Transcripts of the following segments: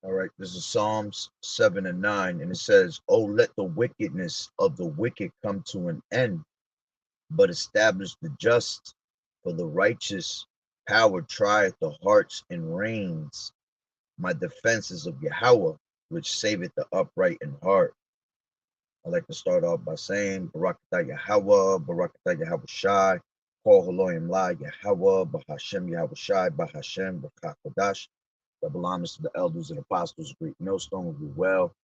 All right, this is Psalms 7 and 9, and it says, "Oh, let the wickedness of the wicked come to an end, but establish the just, for the righteous power trieth the hearts and reins. My defense is of Yahweh, which saveth the upright in heart." I like to start off by saying, Barakatah Yahweh, Barakatah Yahweh Shai, Kol Haloyim La Yahweh, Bahashem Yahweh Shai, Bahashem, Bakakodash. Double homage to the elders and apostles, Greek millstone will be well.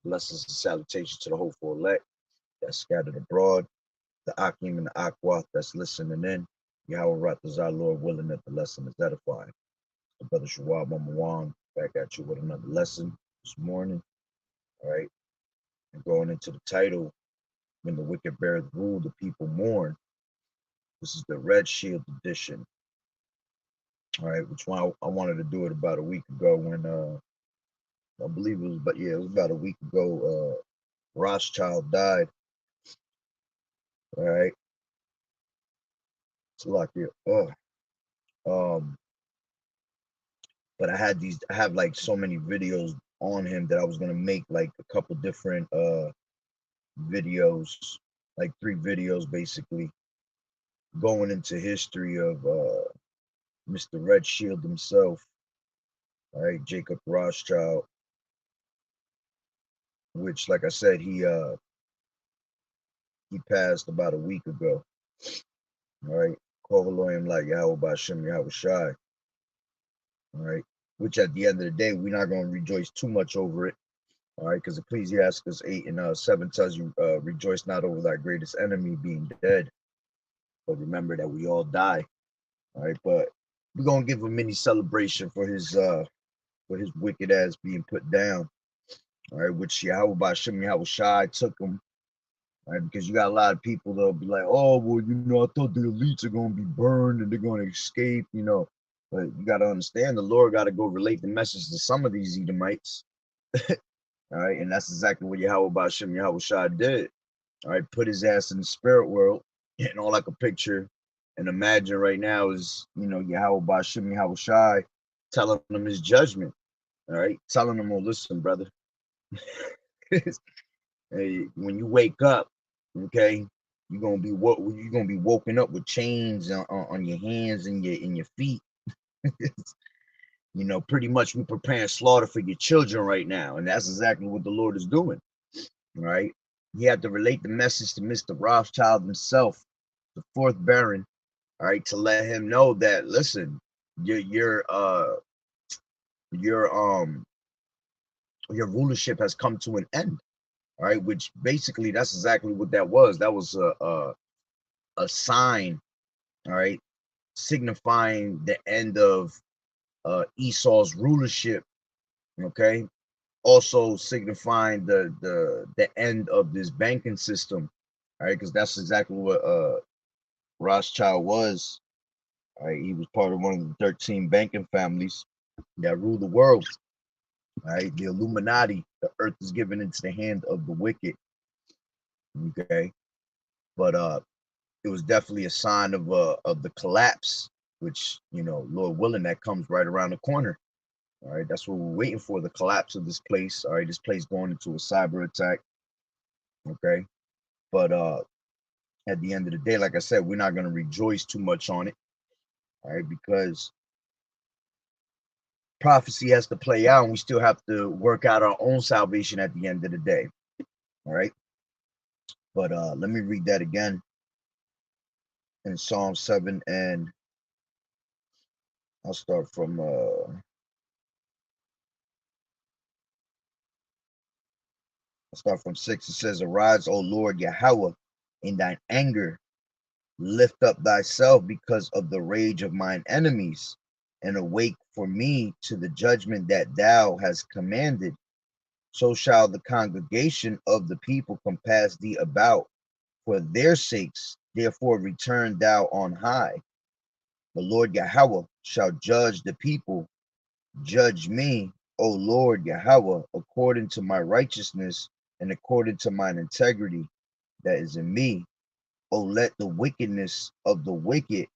Blessings and salutations to the hopeful elect that's scattered abroad, the Akim and the Akwath that's listening in. Yahweh Ratazar, Lord willing that the lesson is edifying. The brother Shawab Mamawan back at you with another lesson this morning. All right. And going into the title, When the Wicked Beareth Rule, the People Mourn. This is the Red Shield edition. All right, which one I wanted to do it about a week ago when I believe it was, but yeah, it was about a week ago. Rothschild died. All right, it's like it. Um, but I have like so many videos on him that I was gonna make like a couple different videos, like 3 videos basically, going into history of Mr. Red Shield himself. All right, Jacob Rothschild, which, like I said, he passed about a week ago. All right, Call Elohim like Yahweh Bashem Yahweh Shai. All right, which at the end of the day, we're not going to rejoice too much over it. All right, because Ecclesiastes 8 and 7 tells you, rejoice not over thy greatest enemy being dead, but remember that we all die. All right, but we're gonna give a mini celebration for his wicked ass being put down. All right, which Yahweh Bashem Yahweh Shai took him. All right, because you got a lot of people that'll be like, oh well, I thought the elites are gonna be burned and they're gonna escape. But you gotta understand the Lord gotta go relate the message to some of these Edomites. All right, and that's exactly what Yahweh Bashem Yahweh Shai did. All right, put his ass in the spirit world, and all I could picture and imagine right now is, Yahweh Bashem Yahweh Shai telling him his judgment. All right, telling him, oh, listen, brother, hey, when you wake up, okay, you're gonna be woken up with chains on your hands and your feet. Pretty much we preparing slaughter for your children right now, and that's exactly what the Lord is doing. Right? He had to relate the message to Mr. Rothschild himself, the fourth Baron, all right, to let him know that, listen, your your rulership has come to an end. All right, which basically that's exactly what that was. That was a sign, all right, signifying the end of Esau's rulership. Okay, also signifying the end of this banking system. All right, because that's exactly what Rothschild was. All right, he was part of one of the 13 banking families that rule the world. All right, the Illuminati. The earth is given into the hand of the wicked. Okay, but it was definitely a sign of the collapse, which, Lord willing, that comes right around the corner. All right, that's what we're waiting for, the collapse of this place. All right, this place going into a cyber attack. Okay, but at the end of the day, like I said, we're not going to rejoice too much on it. All right, because prophecy has to play out, and we still have to work out our own salvation at the end of the day. All right, but let me read that again in Psalm 7, and I'll start from 6. It says, arise, O Lord Yahweh, in thine anger, lift up thyself because of the rage of mine enemies, and awake for me to the judgment that thou hast commanded. So shall the congregation of the people compass thee about. For their sakes, therefore return thou on high. The Lord Yahweh shall judge the people. Judge me, O Lord Yahweh, according to my righteousness and according to mine integrity that is in me. O let the wickedness of the wicked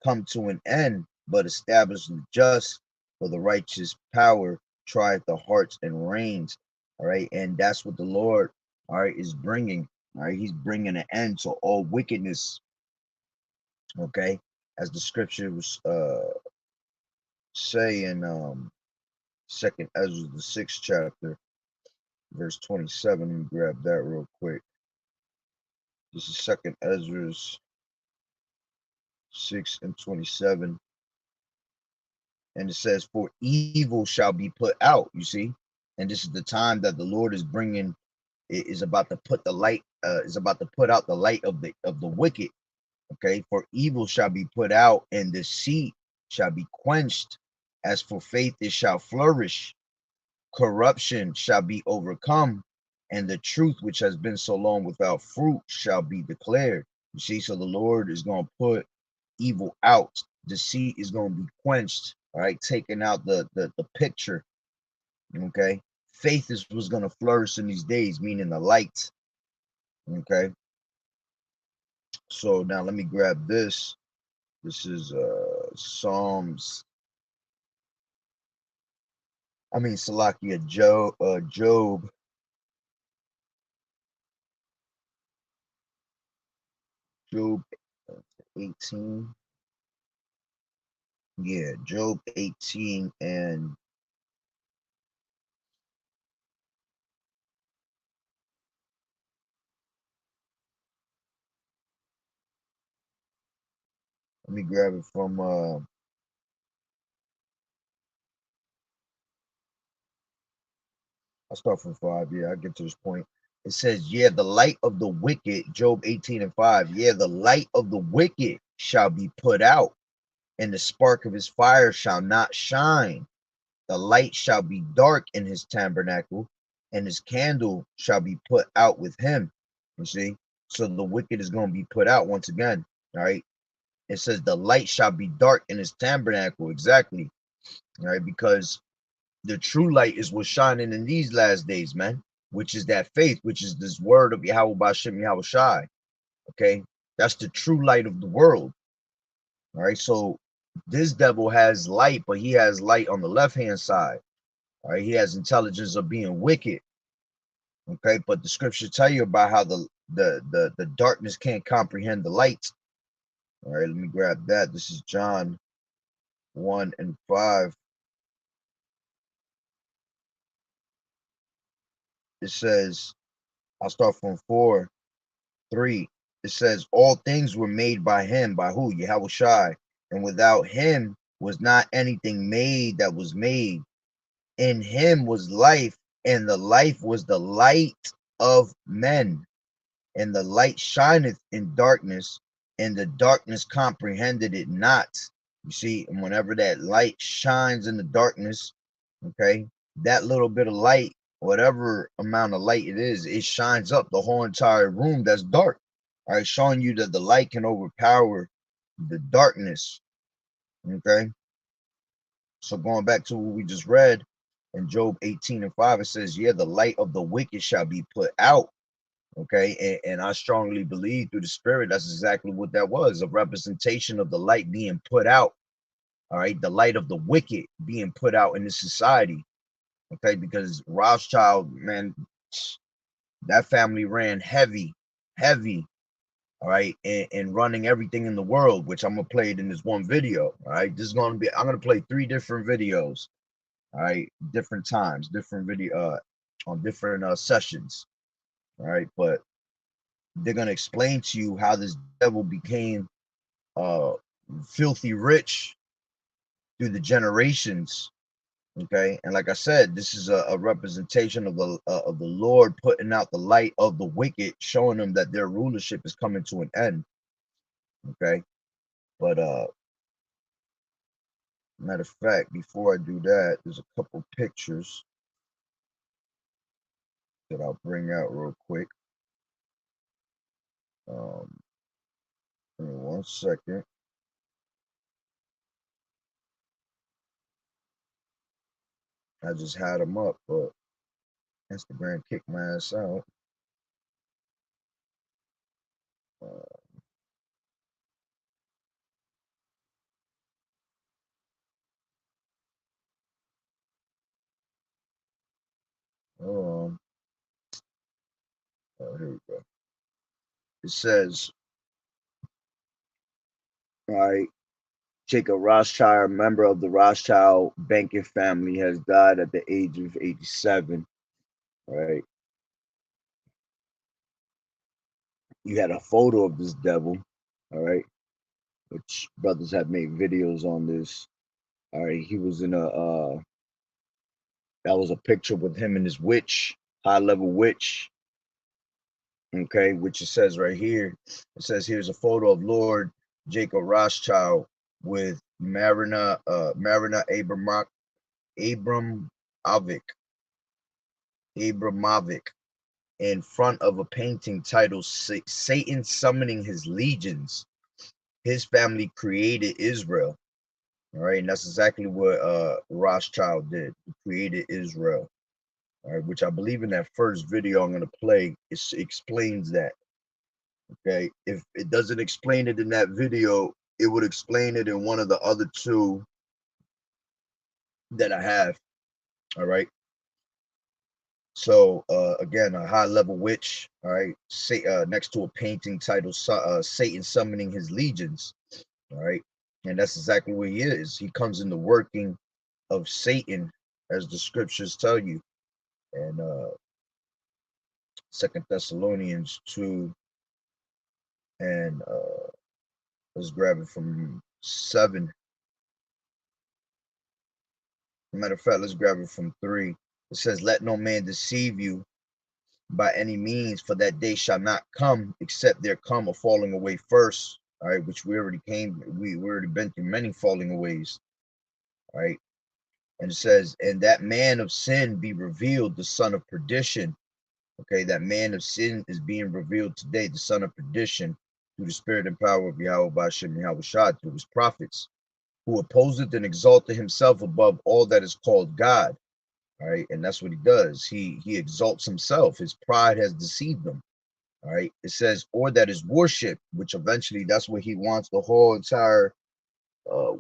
come to an end, but establish the just, for the righteous power trieth the hearts and reins. All right, and that's what the Lord, all right, is bringing. All right, He's bringing an end to all wickedness. Okay, as the scriptures say in Second Ezra, the 6th chapter, verse 27. Let me grab that real quick. This is Second Ezra's 6:27, and it says, "For evil shall be put out." You see, and this is the time that the Lord is bringing. Is about to put the light. Is about to put out the light of the wicked. Okay, for evil shall be put out, and deceit shall be quenched. As for faith, it shall flourish. Corruption shall be overcome, and the truth which has been so long without fruit shall be declared. You see, so the Lord is going to put evil out. Deceit is going to be quenched. All right, taking out the picture. Okay, faith is was going to flourish in these days, meaning the light. Okay, so now let me grab this. This is Psalms. I mean Salakia Job. Job 18. Yeah, Job 18, and let me grab it from I'll start from 5. Yeah, I'll get to this point. It says, yeah, the light of the wicked, Job 18 and 5. Yeah, the light of the wicked shall be put out, and the spark of his fire shall not shine. The light shall be dark in his tabernacle, and his candle shall be put out with him. You see? So the wicked is going to be put out once again. All right. It says the light shall be dark in his tabernacle. Exactly. All right. Because the true light is what's shining in these last days, man, which is that faith, which is this word of Yahweh Bashem Yahweh Shai. Okay. That's the true light of the world. All right. So this devil has light, but he has light on the left hand side. All right. He has intelligence of being wicked. Okay. But the scriptures tell you about how the darkness can't comprehend the light. All right. Let me grab that. This is John 1 and 5. It says, I'll start from 4, 3. It says, all things were made by him. By who? Yahweh Shai. And without him was not anything made that was made. In him was life, and the life was the light of men. And the light shineth in darkness, and the darkness comprehended it not. You see, and whenever that light shines in the darkness, okay, that little bit of light, whatever amount of light it is, it shines up the whole entire room that's dark. All right, showing you that the light can overpower the darkness. Okay, so going back to what we just read in Job 18 and 5, it says, yeah, the light of the wicked shall be put out. Okay, and I strongly believe through the spirit that's exactly what that was, a representation of the light being put out. All right, the light of the wicked being put out in the society. Okay, because Rothschild, man, that family ran heavy, heavy. All right, and running everything in the world, which I'm gonna play it in this one video. All right, this is gonna be, I'm gonna play 3 different videos. All right, different times, different video, on different sessions. All right, but they're gonna explain to you how this devil became uh filthy rich through the generations. Okay, and like I said, this is a representation of the Lord putting out the light of the wicked, showing them that their rulership is coming to an end. Okay, but matter of fact, before I do that, there's a couple pictures that I'll bring out real quick. um Give me 1 second. I just had them up, but Instagram kicked my ass out. uh, Um, here we go. It says, all right, Jacob Rothschild, member of the Rothschild banking family, has died at the age of 87. All right. You had a photo of this devil, all right, which brothers have made videos on this. All right, he was in a that was a picture with him and his witch, high level witch. Okay, which it says right here. It says here's a photo of Lord Jacob Rothschild with Marina Abramovic Abramovic in front of a painting titled Satan Summoning His Legions. His family created Israel. All right, and that's exactly what Rothschild did. He created Israel. All right, which I believe in that first video I'm gonna play, it explains that. Okay, if it doesn't explain it in that video, it would explain it in one of the other two that I have. All right. So again, a high level witch. All right, say next to a painting titled Satan Summoning His Legions. All right, and that's exactly what he is. He comes in the working of Satan, as the scriptures tell you. And Second Thessalonians 2, and let's grab it from 7. Matter of fact, let's grab it from 3. It says, "Let no man deceive you by any means, for that day shall not come, except there come a falling away first." All right, which we already came, we already been through many falling aways. All right, and it says, "And that man of sin be revealed, the son of perdition." Okay, that man of sin is being revealed today, the son of perdition, through the spirit and power of Yahweh Bashem Yahweh Shah, through his prophets, who opposeth and exalted himself above all that is called God. All right, and that's what he does. He exalts himself. His pride has deceived him. All right, it says, or that is worship, which eventually that's what he wants the whole entire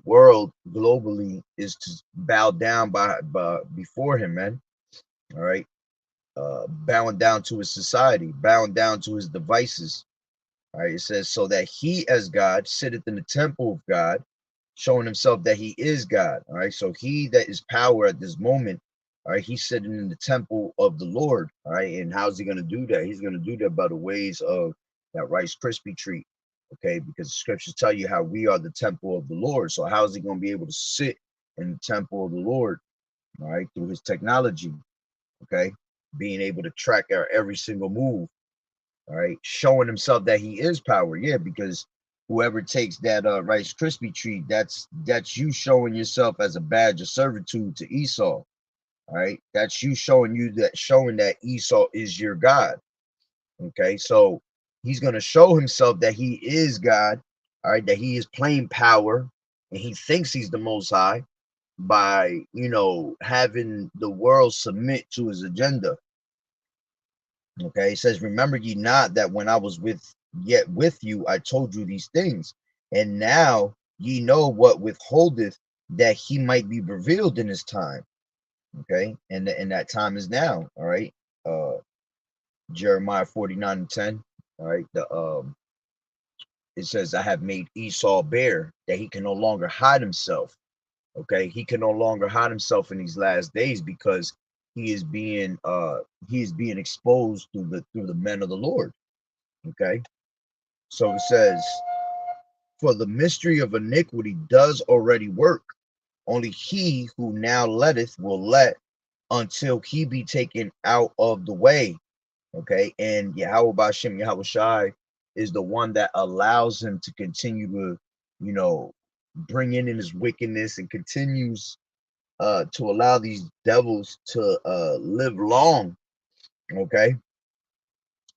world globally is to bow down by before him, man. All right, bowing down to his society, bowing down to his devices. All right, it says, so that he as God sitteth in the temple of God, showing himself that he is God. All right, so he that is power at this moment, all right, he's sitting in the temple of the Lord. All right, and how's he going to do that? He's going to do that by the ways of that Rice Krispie treat. Okay, because the scriptures tell you how we are the temple of the Lord. So how is he going to be able to sit in the temple of the Lord? All right, through his technology. Okay, being able to track our every single move. All right, showing himself that he is power. Yeah, because whoever takes that Rice Krispie treat, that's you showing yourself as a badge of servitude to Esau. All right, that's you showing that Esau is your God. Okay, so he's gonna show himself that he is God. All right, that he is playing power, and he thinks he's the Most High by having the world submit to his agenda. Okay, it says, "Remember ye not that when I was yet with you, I told you these things, and now ye know what withholdeth, that he might be revealed in his time." Okay, and that time is now. All right, uh, Jeremiah 49:10. All right, it says, "I have made Esau bare, that he can no longer hide himself." Okay, he can no longer hide himself in these last days because he is being exposed through the men of the Lord. Okay, so it says, "For the mystery of iniquity does already work. Only he who now letteth will let until he be taken out of the way." Okay, and Yahweh Bashem Yahweh Shai is the one that allows him to continue to, bring in his wickedness, and continues to allow these devils to live long. Okay,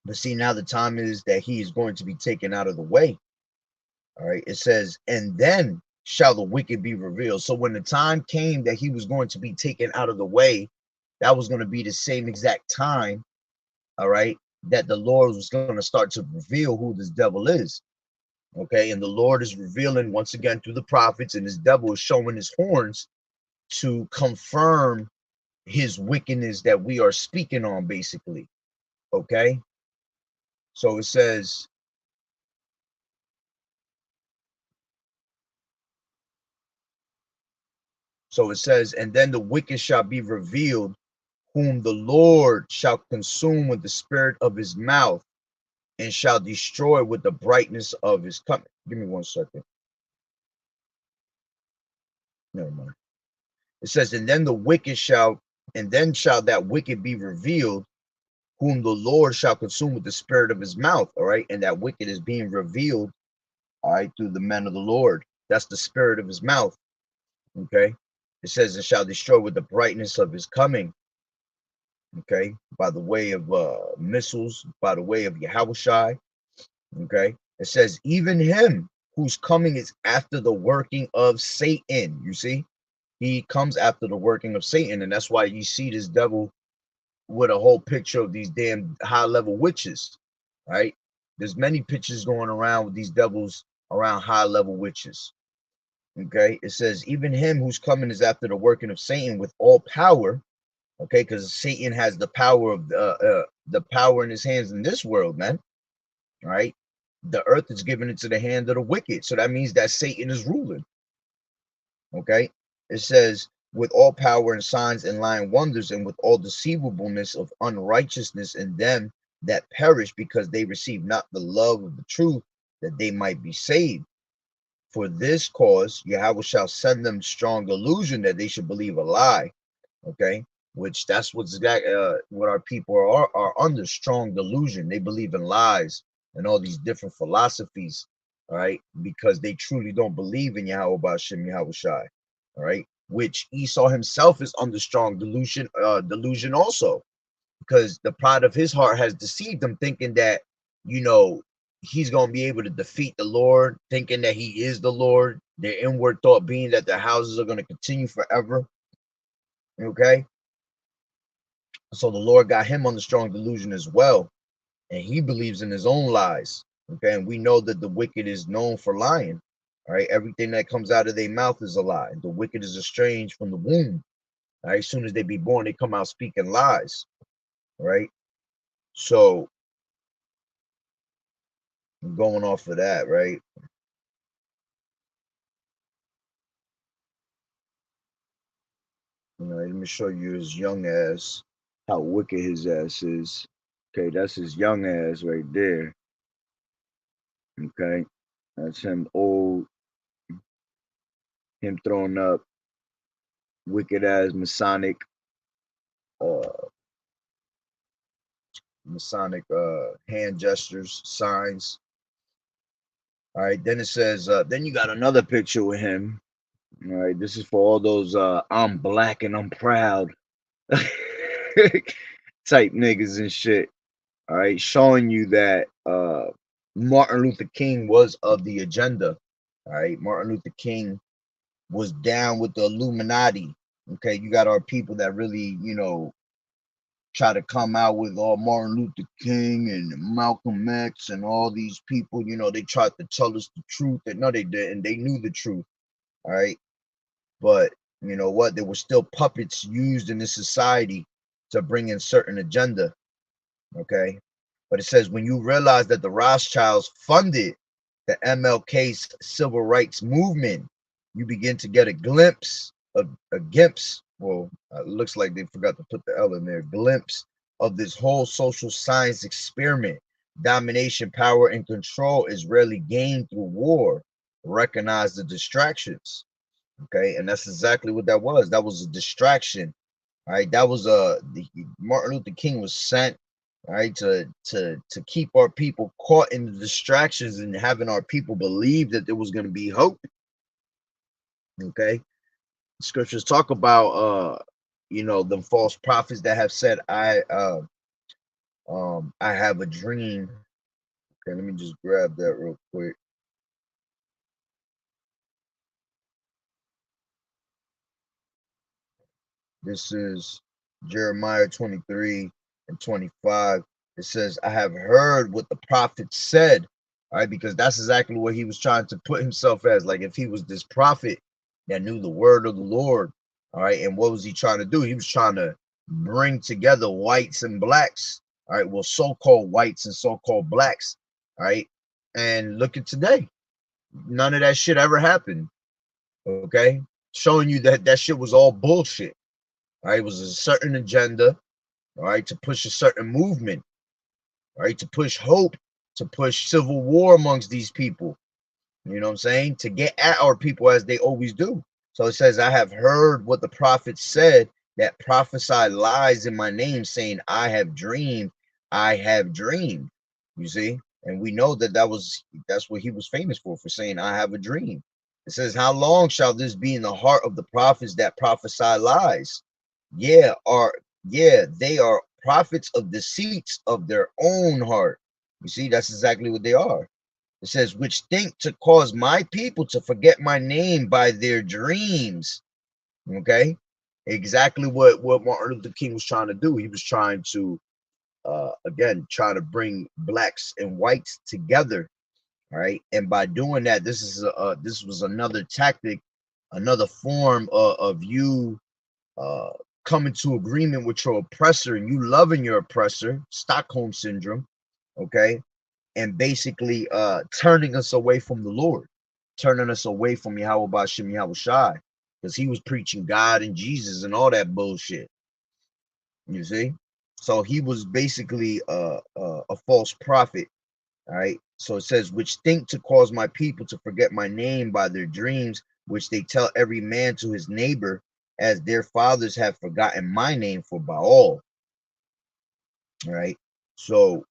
but see, now the time is that he is going to be taken out of the way. All right, it says, "And then shall the wicked be revealed." So when the time came that he was going to be taken out of the way, that was going to be the same exact time, all right, that the Lord was going to start to reveal who this devil is. Okay, and the Lord is revealing once again through the prophets, and this devil is showing his horns to confirm his wickedness that we are speaking on, basically. Okay, so it says, and then the wicked shall be revealed, whom the Lord shall consume with the spirit of his mouth, and shall destroy with the brightness of his coming. Give me 1 second. Never mind. It says, and then shall that wicked be revealed, whom the Lord shall consume with the spirit of his mouth. All right, and that wicked is being revealed, all right, through the men of the Lord. That's the spirit of his mouth. Okay, it says, and shall destroy with the brightness of his coming. Okay, by the way of missiles, by the way of Yahushai. Okay, it says, even him whose coming is after the working of Satan. You see, he comes after the working of Satan, and that's why you see this devil with a whole picture of these damn high level witches, right? There's many pictures going around with these devils around high level witches. Okay, it says, even him whose coming is after the working of Satan with all power. Okay, because Satan has the power of the power in his hands in this world, man. Right? The earth is given into the hand of the wicked, so that means that Satan is ruling. Okay, it says, with all power and signs and lying wonders, and with all deceivableness of unrighteousness in them that perish, because they receive not the love of the truth, that they might be saved. For this cause Yahweh shall send them strong delusion, that they should believe a lie. Okay, which that's what our people are under, strong delusion. They believe in lies and all these different philosophies, all right, because they truly don't believe in Yahweh Bashem Yahweh Shai, all right, which Esau himself is under strong delusion also, because the pride of his heart has deceived him, thinking that, you know, he's going to be able to defeat the Lord, thinking that he is the Lord, their inward thought being that their houses are going to continue forever. Okay, so the Lord got him on the strong delusion as well, and he believes in his own lies. Okay, and we know that the wicked is known for lying. All right, everything that comes out of their mouth is a lie. The wicked is estranged from the womb. All right, as soon as they be born, they come out speaking lies. All right, so going off of that, right? You know, let me show you his young ass, how wicked his ass is. Okay, that's his young ass right there. Okay, that's him old, him throwing up wicked ass uh Masonic hand gestures, signs. All right, then it says, then you got another picture with him. All right, this is for all those I'm black and I'm proud type niggas and shit. All right, showing you that Martin Luther King was of the agenda. All right, Martin Luther King was down with the Illuminati. Okay, you got our people that really, you know, try to come out with all Martin Luther King and Malcolm X and all these people. You know, they tried to tell us the truth, and no, they didn't. They knew the truth. All right, but you know what? There were still puppets used in this society to bring in certain agenda. Okay, but it says, when you realize that the Rothschilds funded the MLK's civil rights movement, you begin to get a glimpse of a glimpse. Well, it looks like they forgot to put the L in there. Glimpse of this whole social science experiment. Domination, power, and control is rarely gained through war. Recognize the distractions. Okay, and that's exactly what that was. That was a distraction. All right, that was Martin Luther King was sent, all right, to keep our people caught in the distractions and having our people believe that there was going to be hope. Okay, scriptures talk about you know, the false prophets that have said, I have a dream. Okay, let me just grab that real quick. This is Jeremiah 23 and 25. It says, I have heard what the prophet said. All right, because that's exactly what he was trying to put himself as. Like, if he was this prophet that knew the word of the Lord, all right, and what was he trying to do? He was trying to bring together whites and blacks. All right, well, so-called whites and so-called blacks. All right, and look at today. None of that shit ever happened. Okay, showing you that that shit was all bullshit. All right, it was a certain agenda. All right, to push a certain movement. All right, to push hope, to push civil war amongst these people. You know what I'm saying? To get at our people as they always do. So it says, I have heard what the prophets said that prophesy lies in my name, saying, I have dreamed, I have dreamed. You see? And we know that that's what he was famous for saying, I have a dream. It says, how long shall this be in the heart of the prophets that prophesy lies? Yeah, they are prophets of deceits of their own heart. You see, that's exactly what they are. It says, which think to cause my people to forget my name by their dreams. Okay. Exactly what Martin Luther King was trying to do. He was trying to, again, try to bring blacks and whites together. All right. And by doing that, this was another tactic, another form of you uh, coming to agreement with your oppressor and you loving your oppressor, Stockholm syndrome. Okay, and basically turning us away from the Lord, turning us away from Yahweh Bashim Yahweh Shai, because he was preaching God and Jesus and all that bullshit. You see? So he was basically a false prophet. All right. So it says, which think to cause my people to forget my name by their dreams, which they tell every man to his neighbor, as their fathers have forgotten my name for Baal. All right. So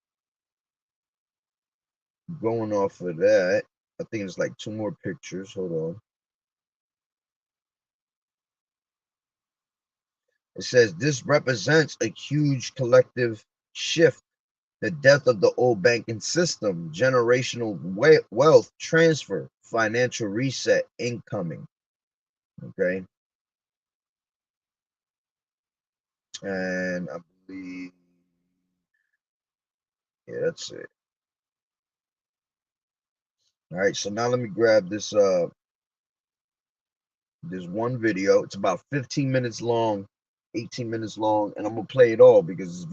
going off of that, I think it's like two more pictures. Hold on. It says this represents a huge collective shift, the death of the old banking system, generational wealth transfer, financial reset incoming. Okay. And I believe, yeah, that's it. All right. So now let me grab this one video. It's about 15 minutes long, 18 minutes long, and I'm gonna play it all because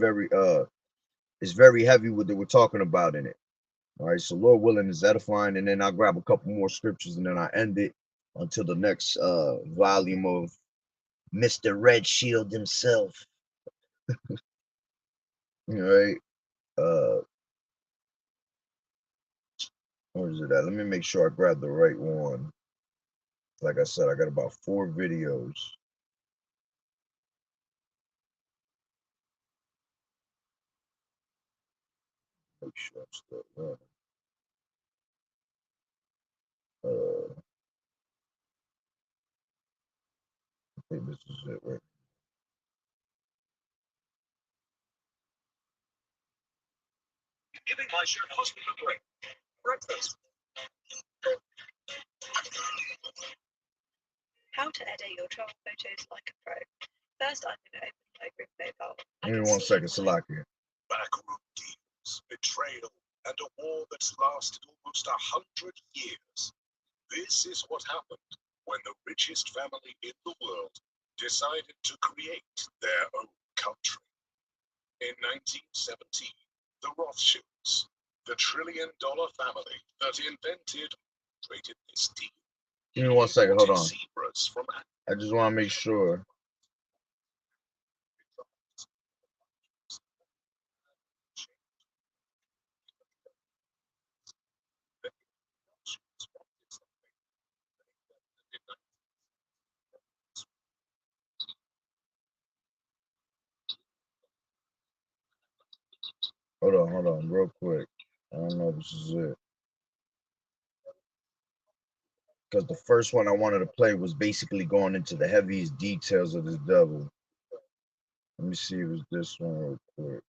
it's very heavy what they were talking about in it. All right, so Lord willing is edifying, and then I'll grab a couple more scriptures and then I end it until the next volume of Mr. Red Shield himself. All right. Uh where is it at? Let me make sure I grab the right one. Like I said, I got about 4 videos. Make sure I'm still running. I think this is it right. Giving my shirt hospital break. Breakfast. How to edit your travel photos like a pro. First, I'm going to open Lightroom Mobile. Give me 1 second, Salakia. Backroom deals, betrayal, and a war that's lasted almost 100 years. This is what happened when the richest family in the world decided to create their own country. In 1917, the Rothschilds, the trillion-dollar family that invented this deal. Give me 1 second, hold on. I just want to make sure. Hold on, real quick. I don't know if this is it. Because the first one I wanted to play was basically going into the heaviest details of this devil. Let me see if it's this one real quick.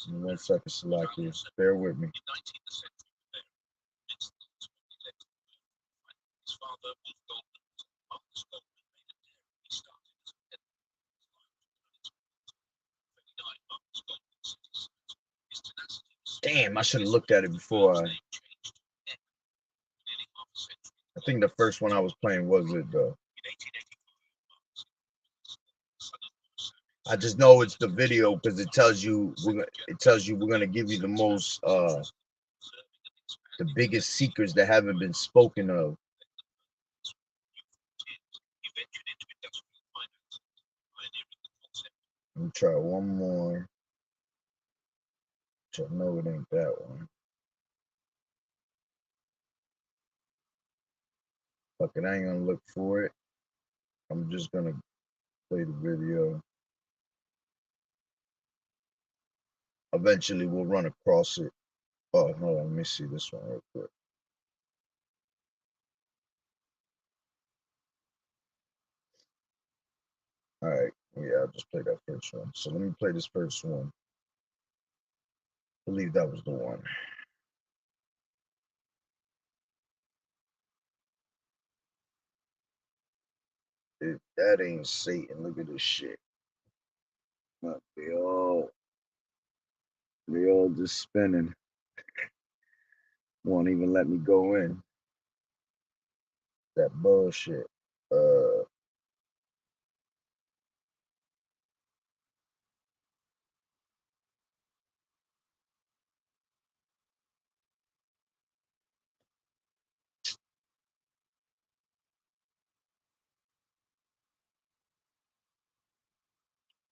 Give me 1 second, Salaki. Bear with me. Damn, I should have looked at it before. I think the first one I was playing was it though. I just know it's the video because it tells you we're gonna give you the most the biggest secrets that haven't been spoken of. Let me try one more. Which I know it ain't that one. Fuck it, I ain't gonna look for it. I'm just gonna play the video. Eventually we'll run across it. Oh, hold on, let me see this one real quick. All right, yeah, I'll just play that first one. So let me play this first one. I believe that was the one. If that ain't Satan, look at this shit. They all just spinning. Won't even let me go in. That bullshit.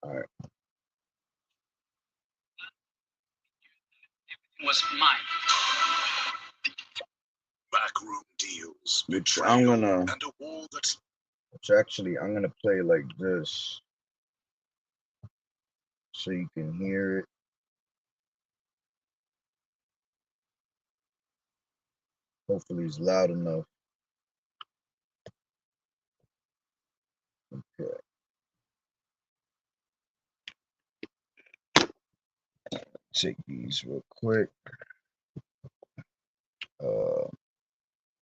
All right. Was mine. Backroom deals. Which I'm gonna. And a war that's. Which actually I'm gonna play like this, so you can hear it. Hopefully it's loud enough. Okay. Take these real quick.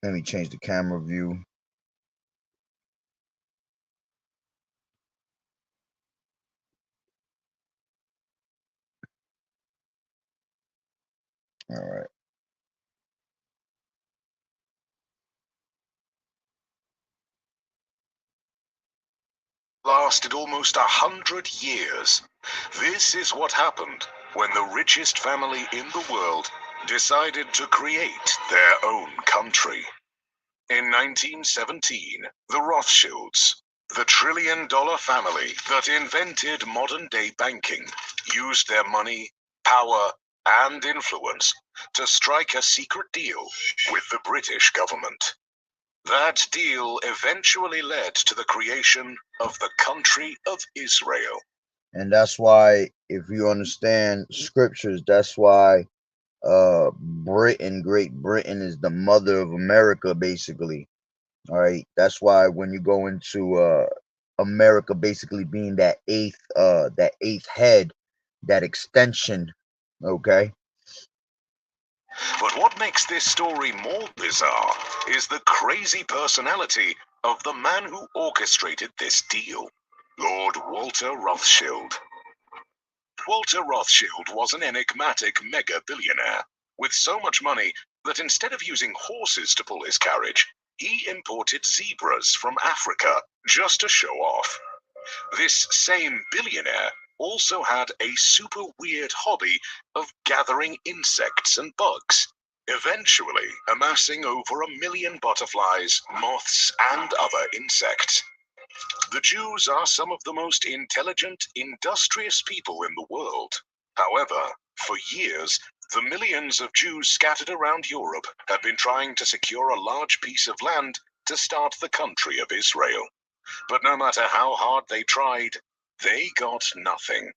Let me change the camera view. All right. Lasted almost 100 years. This is what happened when the richest family in the world decided to create their own country. In 1917, the Rothschilds, the trillion-dollar family that invented modern-day banking, used their money, power, and influence to strike a secret deal with the British government. That deal eventually led to the creation of the country of Israel. And that's why, if you understand scriptures, that's why Great Britain is the mother of America, basically. All right. That's why when you go into America basically being that eighth head, that extension, okay? But what makes this story more bizarre is the crazy personality of the man who orchestrated this deal, Lord Walter Rothschild. Walter Rothschild was an enigmatic mega-billionaire with so much money that instead of using horses to pull his carriage, he imported zebras from Africa just to show off. This same billionaire also had a super weird hobby of gathering insects and bugs, eventually amassing over 1 million butterflies, moths, and other insects. The Jews are some of the most intelligent, industrious people in the world. However, for years, the millions of Jews scattered around Europe had been trying to secure a large piece of land to start the country of Israel. But no matter how hard they tried, they got nothing.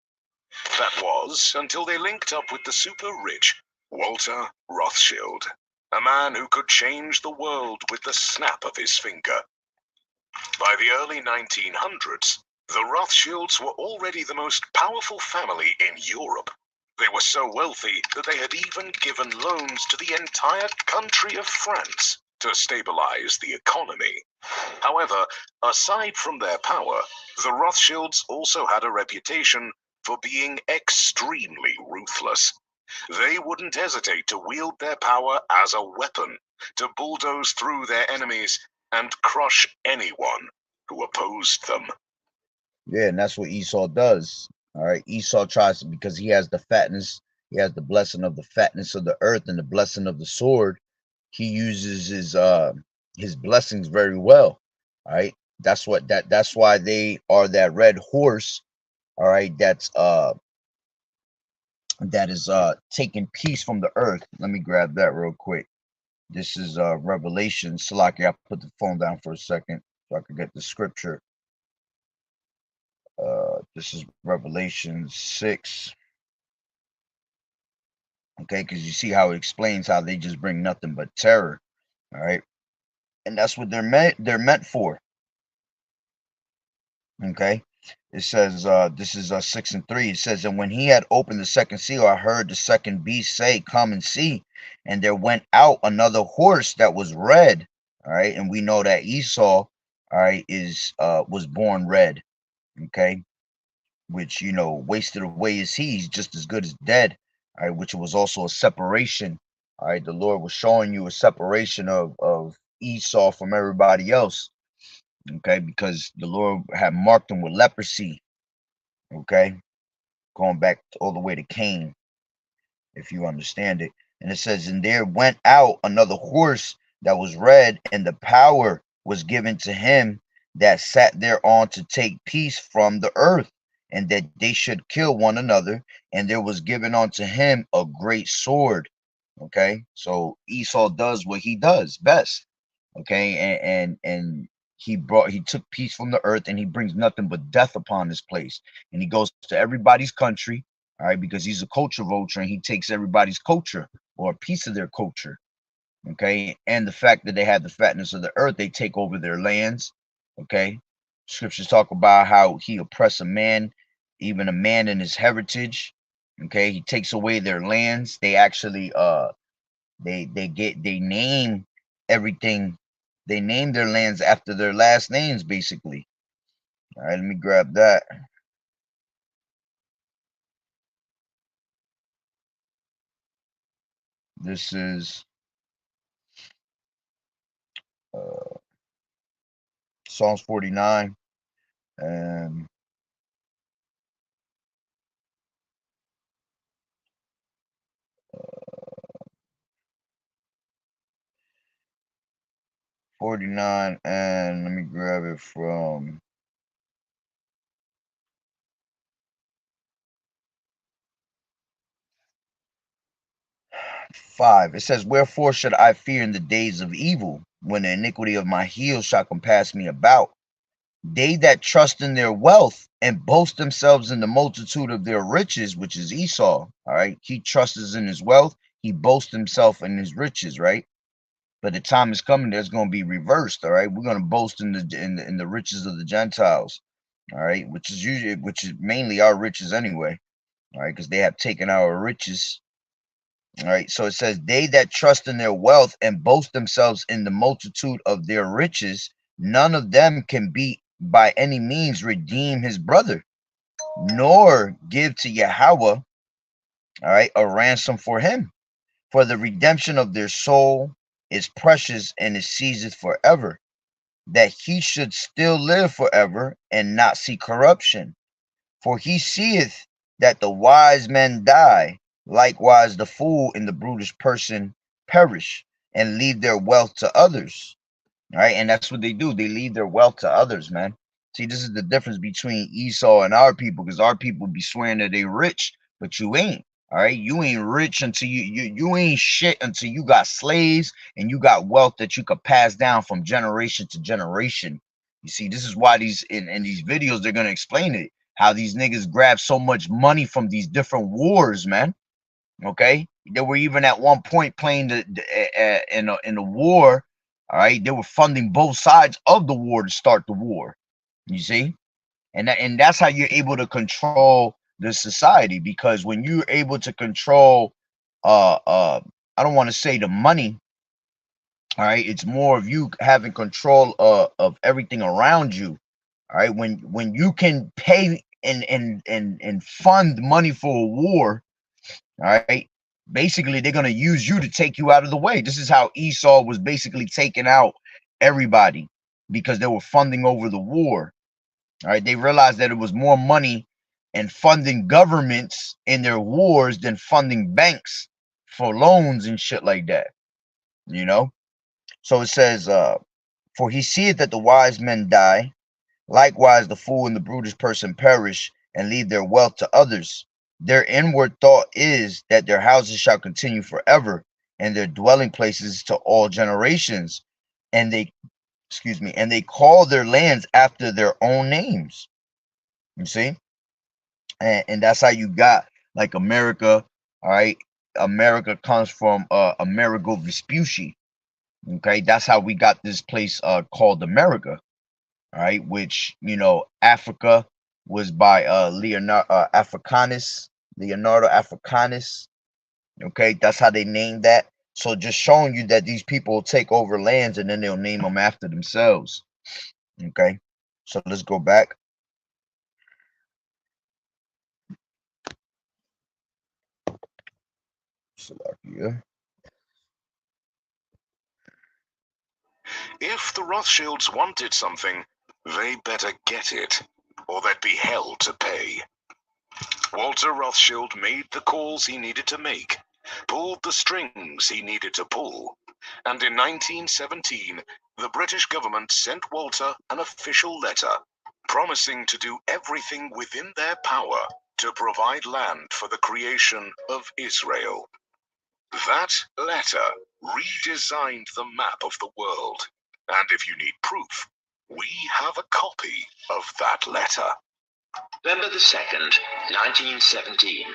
That was until they linked up with the super rich Walter Rothschild, a man who could change the world with the snap of his finger. By the early 1900s, the Rothschilds were already the most powerful family in Europe. They were so wealthy that they had even given loans to the entire country of France to stabilize the economy. However, aside from their power, the Rothschilds also had a reputation for being extremely ruthless. They wouldn't hesitate to wield their power as a weapon to bulldoze through their enemies and crush anyone who opposed them. Yeah, and that's what Esau does. All right. Esau tries to, because he has the fatness, he has the blessing of the fatness of the earth and the blessing of the sword. He uses his blessings very well. All right. That's why they are that red horse. All right, that is taking peace from the earth. Let me grab that real quick. This is Revelation. Salaki, I put the phone down for a second so I could get the scripture. This is Revelation 6. Okay, because you see how it explains how they just bring nothing but terror. All right, and that's what they're meant for. Okay, it says this is 6:3. It says, and when he had opened the second seal, I heard the second beast say, come and see. And there went out another horse that was red. All right, and we know that Esau, all right, is was born red. Okay, which, you know, wasted away is he. He's just as good as dead. All right, which was also a separation. All right, the Lord was showing you a separation of Esau from everybody else. Okay, because the Lord had marked him with leprosy. Okay, going back all the way to Cain, if you understand it. And it says, and there went out another horse that was red, and the power was given to him that sat thereon to take peace from the earth, and that they should kill one another. And there was given unto him a great sword. Okay, so Esau does what he does best. Okay, and he took peace from the earth, and he brings nothing but death upon this place. And he goes to everybody's country, all right, because he's a culture vulture, and he takes everybody's culture or a piece of their culture. Okay, and the fact that they have the fatness of the earth, they take over their lands. Okay, scriptures talk about how he oppress a man, even a man in his heritage. Okay, he takes away their lands. They actually they name everything. They name their lands after their last names, basically. All right, let me grab that. This is uh, Psalms 49 and 49, and let me grab it from 5. It says, wherefore should I fear in the days of evil, when the iniquity of my heel shall compass me about? They that trust in their wealth and boast themselves in the multitude of their riches, which is Esau. All right, he trusts in his wealth, he boasts himself in his riches, right? But the time is coming that's going to be reversed. All right, we're going to boast in the riches of the Gentiles. All right, which is mainly our riches anyway. All right, because they have taken our riches. All right, so it says, they that trust in their wealth and boast themselves in the multitude of their riches, none of them can be by any means redeem his brother, nor give to Yahweh, all right, a ransom for him. For the redemption of their soul is precious and is seized forever, that he should still live forever and not see corruption. For he seeth that the wise men die, likewise the fool and the brutish person perish, and leave their wealth to others. All right, and that's what they do. They leave their wealth to others, man. See, this is the difference between Esau and our people, because our people be swearing that they rich, but you ain't. All right, you ain't rich until you ain't shit until you got slaves and you got wealth that you could pass down from generation to generation. You see, this is why these in these videos they're gonna explain it, how these niggas grab so much money from these different wars, man. Okay, they were even at one point playing in a war. All right, they were funding both sides of the war to start the war. You see, and that's how you're able to control the society, because when you're able to control, uh, uh, I don't want to say the money. All right, it's more of you having control of everything around you. All right, when you can pay and fund money for a war. All right, basically they're going to use you to take you out of the way. This is how Esau was basically taking out everybody, because they were funding over the war. All right, they realized that it was more money and funding governments in their wars than funding banks for loans and shit like that. You know? So it says, for he seeth that the wise men die, likewise the fool and the brutish person perish, and leave their wealth to others. Their inward thought is that their houses shall continue forever, and their dwelling places to all generations. And they, excuse me, and they call their lands after their own names. You see? And that's how you got like America. All right. America comes from Amerigo Vespucci. Okay, that's how we got this place called America. All right, which, you know, Africa was by Leonardo Africanus. Okay, that's how they named that. So just showing you that these people take over lands and then they'll name them after themselves. Okay, so let's go back. Slovakia. If the Rothschilds wanted something, they better get it, or they'd be hell to pay. Walter Rothschild made the calls he needed to make, pulled the strings he needed to pull, and in 1917, the British government sent Walter an official letter promising to do everything within their power to provide land for the creation of Israel. That letter redesigned the map of the world, and if you need proof, we have a copy of that letter. November the 2nd, 1917.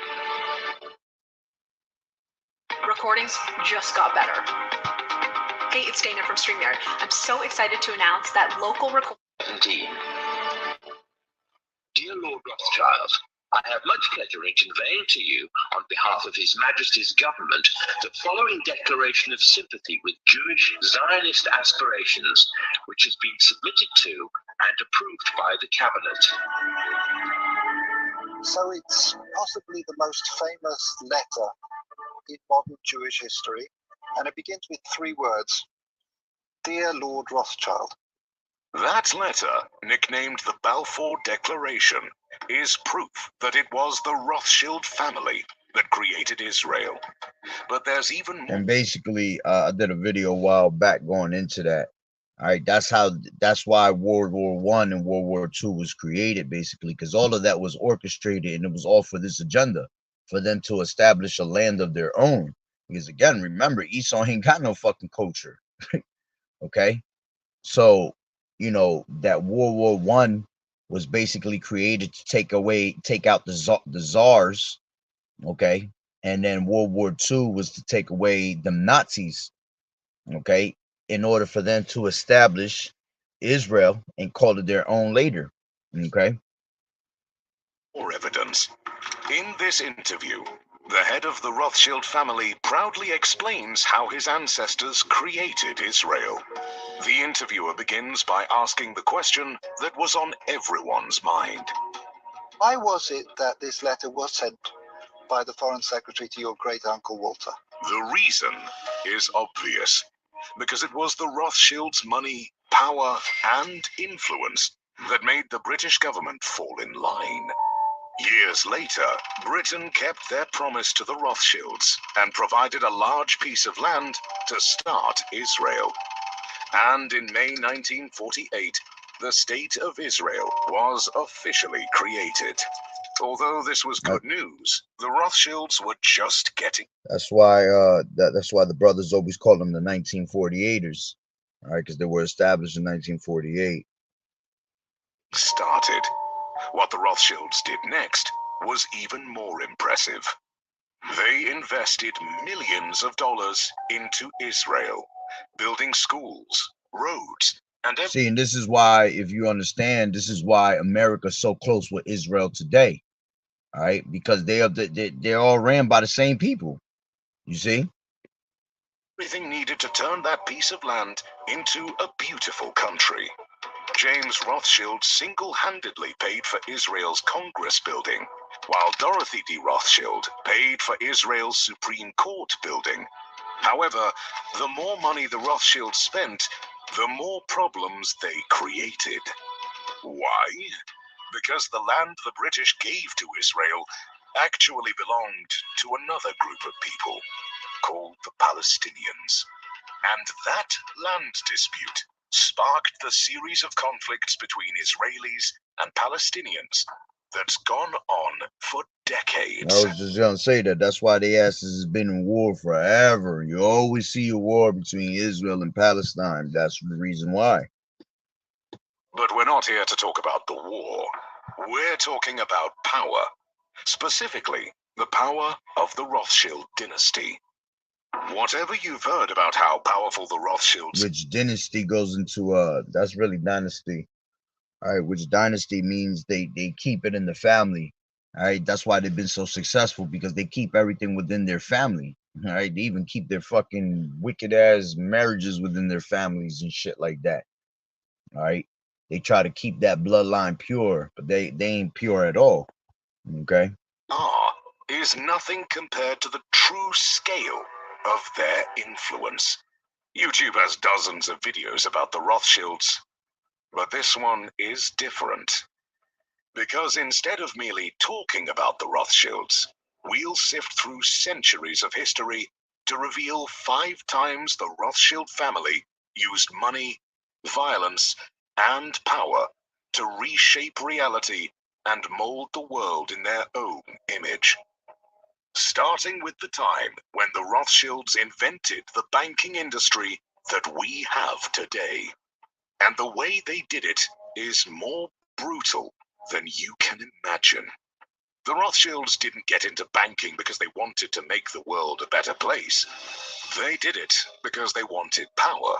Recordings just got better. Hey, it's Dana from StreamYard. I'm so excited to announce that local 17. Dear Lord Rothschild, I have much pleasure in conveying to you, on behalf of His Majesty's government, the following declaration of sympathy with Jewish Zionist aspirations, which has been submitted to and approved by the Cabinet. So it's possibly the most famous letter in modern Jewish history, and it begins with 3 words: Dear Lord Rothschild. That letter, nicknamed the Balfour Declaration, is proof that it was the Rothschild family that created Israel. But there's even more. And basically, I did a video a while back going into that. All right, that's why World War I and World War II was created, basically, because all of that was orchestrated and it was all for this agenda, for them to establish a land of their own. Because again, remember, Esau ain't got no fucking culture. Okay, so you know that World War I was basically created to take out the czars. Okay, and then World War II was to take away the Nazis. Okay, in order for them to establish Israel and call it their own later. Okay. More evidence. In this interview, the head of the Rothschild family proudly explains how his ancestors created Israel. The interviewer begins by asking the question that was on everyone's mind. Why was it that this letter was sent by the Foreign Secretary to your great-uncle Walter? The reason is obvious, because it was the Rothschilds' money, power, and influence that made the British government fall in line. Years later, Britain kept their promise to the Rothschilds and provided a large piece of land to start Israel. And in May 1948, the State of Israel was officially created. Although this was good news, the Rothschilds were just getting. That's why that's why the brothers always call them the 1948ers. All right, because they were established in 1948. Started. What the Rothschilds did next was even more impressive. They invested millions of dollars into Israel, building schools, roads, and see, and this is why, if you understand, this is why America's so close with Israel today. All right, because they're all ran by the same people. You see? Everything needed to turn that piece of land into a beautiful country. James Rothschild single-handedly paid for Israel's Congress building, while Dorothy D. Rothschild paid for Israel's Supreme Court building. However, the more money the Rothschilds spent, the more problems they created. Why? Because the land the British gave to Israel actually belonged to another group of people called the Palestinians. And that land dispute sparked the series of conflicts between Israelis and Palestinians that's gone on for decades. I was just gonna say that. That's why they asses has been in war forever. You always see a war between Israel and Palestine. That's the reason why. But we're not here to talk about the war. We're talking about power. Specifically, the power of the Rothschild dynasty. Whatever you've heard about how powerful the Rothschilds... Which dynasty goes into that's really dynasty. All right, which dynasty means they keep it in the family. All right, that's why they've been so successful, because they keep everything within their family. All right, they even keep their fucking wicked ass marriages within their families and shit like that. All right, they try to keep that bloodline pure, but they ain't pure at all. Okay. Is nothing compared to the true scale of their influence. YouTube has dozens of videos about the Rothschilds, but this one is different. Because instead of merely talking about the Rothschilds, we'll sift through centuries of history to reveal 5 times the Rothschild family used money, violence, and power to reshape reality and mold the world in their own image. Starting with the time when the Rothschilds invented the banking industry that we have today. And the way they did it is more brutal than you can imagine. The Rothschilds didn't get into banking because they wanted to make the world a better place. They did it because they wanted power.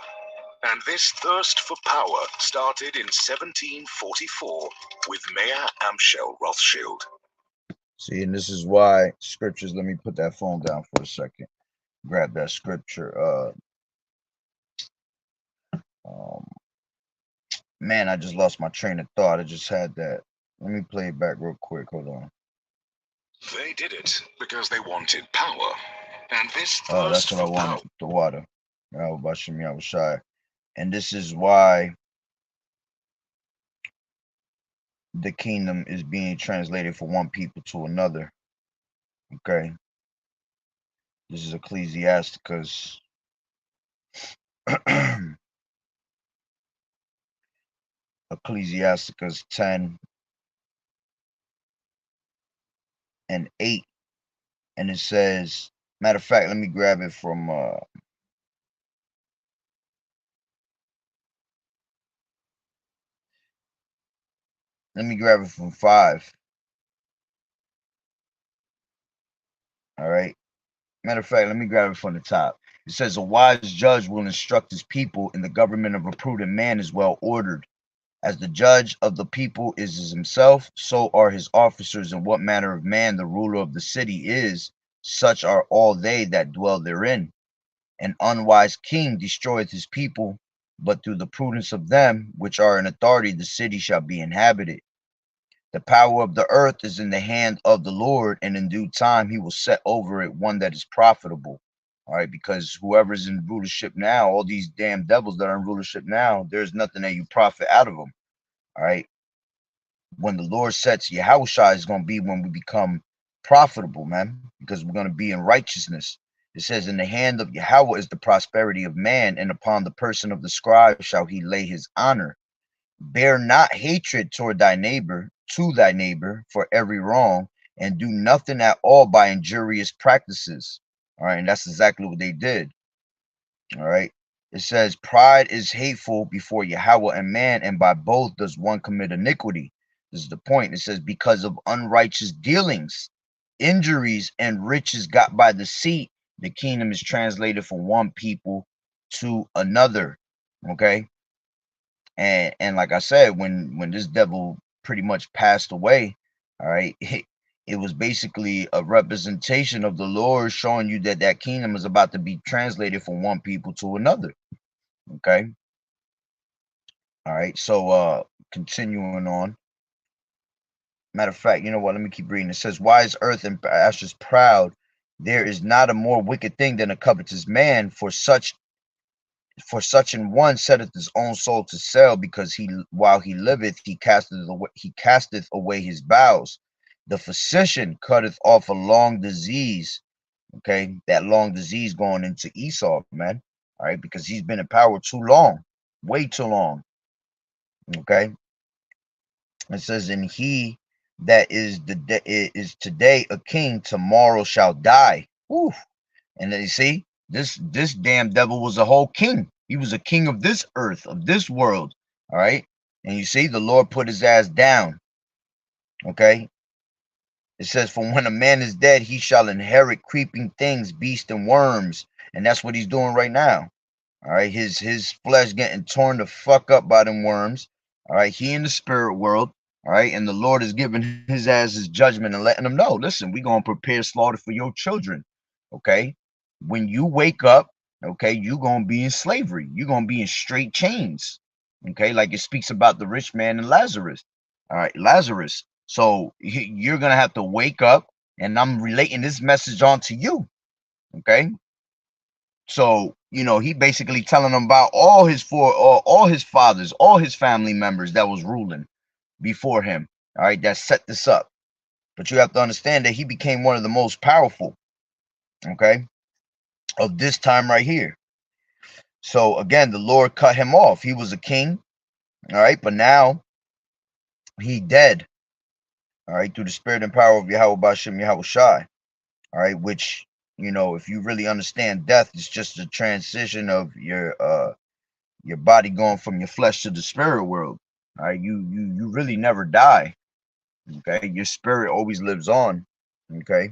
And this thirst for power started in 1744 with Mayor Amschel Rothschild. See, and this is why scriptures. Let me put that phone down for a second. Grab that scripture. Man, I just lost my train of thought. I just had that. Let me play it back real quick. Hold on. They did it because they wanted power. And this Oh, thirst that's what I for wanted. power. The water. I was shy. And this is why the kingdom is being translated from one people to another. Okay. This is Ecclesiasticus. Ecclesiasticus 10 and 8. And it says, matter of fact, let me grab it from let me grab it from 5. All right. Matter of fact, let me grab it from the top. It says, a wise judge will instruct his people, and the government of a prudent man is well ordered. As the judge of the people is himself, so are his officers, and what manner of man the ruler of the city is, such are all they that dwell therein. An unwise king destroyeth his people, but through the prudence of them which are in authority the city shall be inhabited. The power of the earth is in the hand of the Lord, and in due time he will set over it one that is profitable. All right, because whoever's in rulership now, all these damn devils that are in rulership now, there's nothing that you profit out of them. All right. When the Lord sets Yahushua is going to be when we become profitable, man, because we're going to be in righteousness. It says, in the hand of Yahweh is the prosperity of man, and upon the person of the scribe shall he lay his honor. Bear not hatred toward thy neighbor, to thy neighbor, for every wrong, and do nothing at all by injurious practices. All right, and that's exactly what they did. All right. It says, pride is hateful before Yahweh and man, and by both does one commit iniquity. This is the point. It says, because of unrighteous dealings, injuries, and riches got by deceit, the kingdom is translated from one people to another. Okay. And like I said, when this devil pretty much passed away, all right, it was basically a representation of the Lord showing you that that kingdom is about to be translated from one people to another. Okay. All right. So continuing on. Matter of fact, you know what? Let me keep reading. It says, "Why is earth and ashes proud? There is not a more wicked thing than a covetous man. For such an one setteth his own soul to sell, because he while he liveth he casteth away his bowels. The physician cutteth off a long disease." Okay, that long disease going into Esau, man. All right, because he's been in power too long, way too long. Okay, it says, "And he that is today a king, tomorrow shall die." Whew. And then you see, this damn devil was a whole king. He was a king of this earth, of this world. All right. And you see, the Lord put his ass down. Okay. It says, "For when a man is dead, he shall inherit creeping things, beasts, and worms." And that's what he's doing right now. All right. His flesh getting torn the fuck up by them worms. All right. He in the spirit world. All right. And the Lord is giving his ass his judgment and letting him know, listen, we're going to prepare slaughter for your children. Okay. When you wake up, okay, you're going to be in slavery. You're going to be in straight chains. Okay. Like it speaks about the rich man and Lazarus. All right. Lazarus. So you're going to have to wake up, and I'm relating this message on to you. Okay. So, he basically telling them about all his fathers, all his family members that was ruling before him. All right, that set this up. But you have to understand that he became one of the most powerful, okay, of this time right here. So again, the Lord cut him off. He was a king, all right, but now he dead, all right, through the spirit and power of Yahweh Bashem Yahweh Shai, all right, which, if you really understand death, it's just a transition of your body going from your flesh to the spirit world. All right, you really never die. Okay, your spirit always lives on. Okay,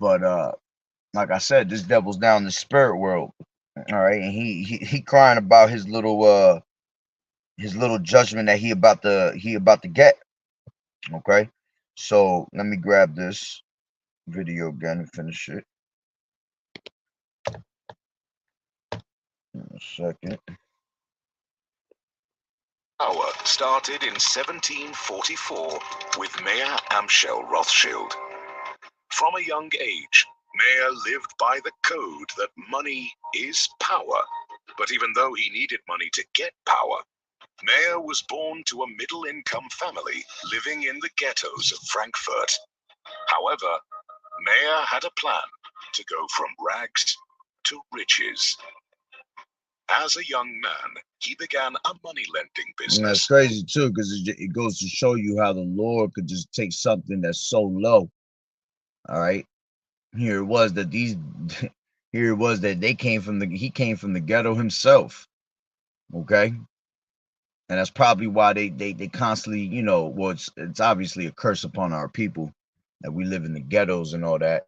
but like I said, this devil's down in the spirit world. All right, and he crying about his little judgment that he about to get. Okay, so let me grab this video again and finish it. In a second. Power started in 1744 with Mayor Amschel Rothschild. From a young age, Mayer lived by the code that money is power. But even though he needed money to get power, Mayer was born to a middle-income family living in the ghettos of Frankfurt. However, Mayer had a plan to go from rags to riches. As a young man, he began a money-lending And that's business. crazy too, because it goes to show you how the Lord could just take something that's so low. All right, here it was that he came from the ghetto himself. Okay, and that's probably why they constantly, well, it's obviously a curse upon our people that we live in the ghettos and all that.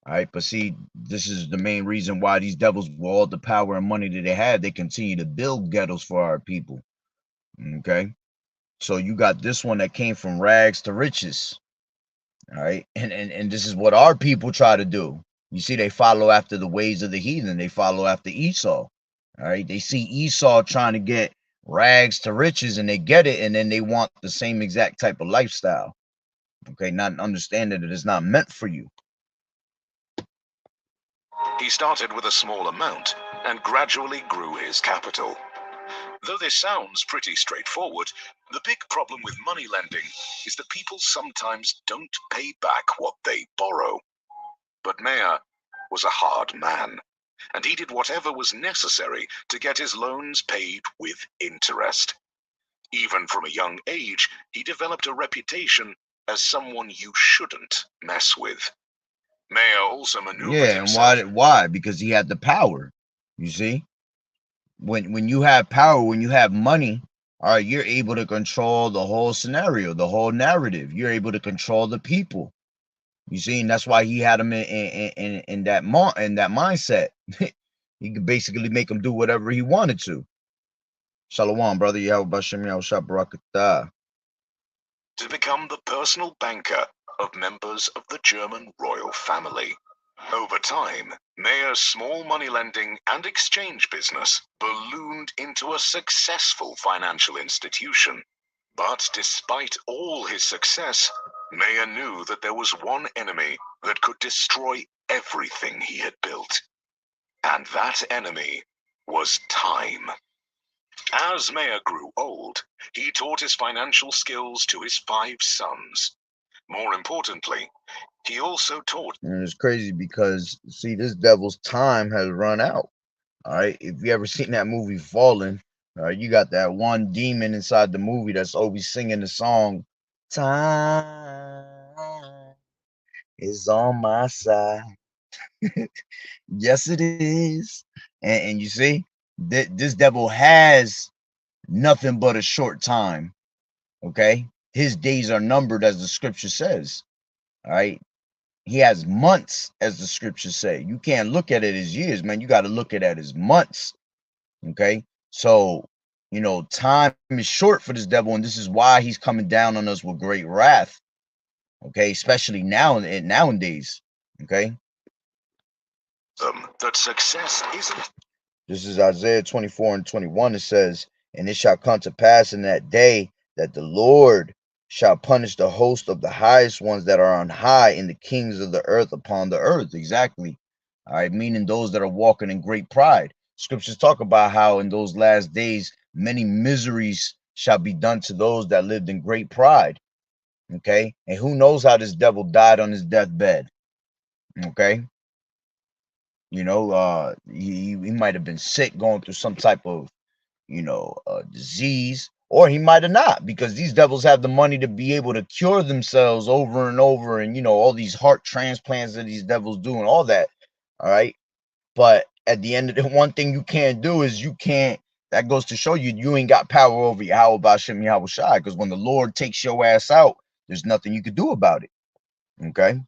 All right, but see, this is the main reason why these devils, with all the power and money that they have, they continue to build ghettos for our people. Okay, so you got this one that came from rags to riches. All right, and this is what our people try to do. You see, they follow after the ways of the heathen. They follow after Esau. All right, they see Esau trying to get rags to riches, and they get it, and then they want the same exact type of lifestyle. Okay, not understanding that it's not meant for you. He started with a small amount and gradually grew his capital. Though this sounds pretty straightforward, the big problem with money lending is that people sometimes don't pay back what they borrow. But Mayer was a hard man, and he did whatever was necessary to get his loans paid with interest. Even from a young age, he developed a reputation as someone you shouldn't mess with. Mayer also maneuvered himself. And why? Because he had the power. You see, when you have power, when you have money, all right, you're able to control the whole scenario, the whole narrative. You're able to control the people. You see, and that's why he had him in that mindset. He could basically make him do whatever he wanted to. Shalom, brother. Yahweh Bashem Yahweh Shah Barakatah. To become the personal banker of members of the German royal family. Over time, Mayer's small money lending and exchange business ballooned into a successful financial institution. But despite all his success, Mayer knew that there was one enemy that could destroy everything he had built. And that enemy was time. As Mayer grew old, he taught his financial skills to his 5 sons. More importantly, he also taught. And it's crazy because, see, this devil's time has run out. All right. If you ever seen that movie Fallen, you got that one demon inside the movie that's always singing the song, "Time is on my side." Yes, it is. And you see, this devil has nothing but a short time. Okay. His days are numbered, as the scripture says. All right. He has months, as the scriptures say. You can't look at it as years, man. You got to look at it as months. Okay. So, time is short for this devil, and this is why he's coming down on us with great wrath. Okay. Especially nowadays. Okay. That success isn't. This is Isaiah 24 and 21. It says, "And it shall come to pass in that day that the Lord shall punish the host of the highest ones that are on high, and the kings of the earth upon the earth." Exactly. All right. Meaning those that are walking in great pride. Scriptures talk about how in those last days, many miseries shall be done to those that lived in great pride. Okay. And who knows how this devil died on his deathbed. Okay. He might have been sick, going through some type of disease, or he might have not, because these devils have the money to be able to cure themselves over and over, and all these heart transplants that these devils do and all that. All right. But at the end of the one thing you can't do is that goes to show you ain't got power over you. How about Shem Yahushai? Because when the Lord takes your ass out, there's nothing you could do about it. Okay.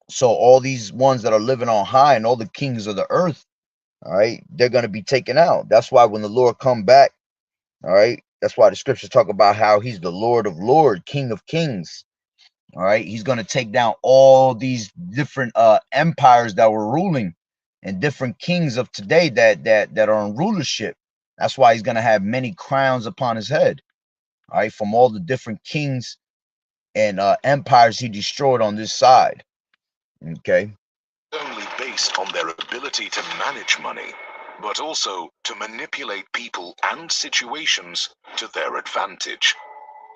So all these ones that are living on high and all the kings of the earth, all right, they're going to be taken out. That's why when the Lord come back, all right, that's why the scriptures talk about how he's the Lord of Lords, King of Kings. All right, he's going to take down all these different empires that were ruling, and different kings of today that are in rulership. That's why he's going to have many crowns upon his head. All right, from all the different kings and empires he destroyed on this side. Okay. Only based on their ability to manage money, but also to manipulate people and situations to their advantage.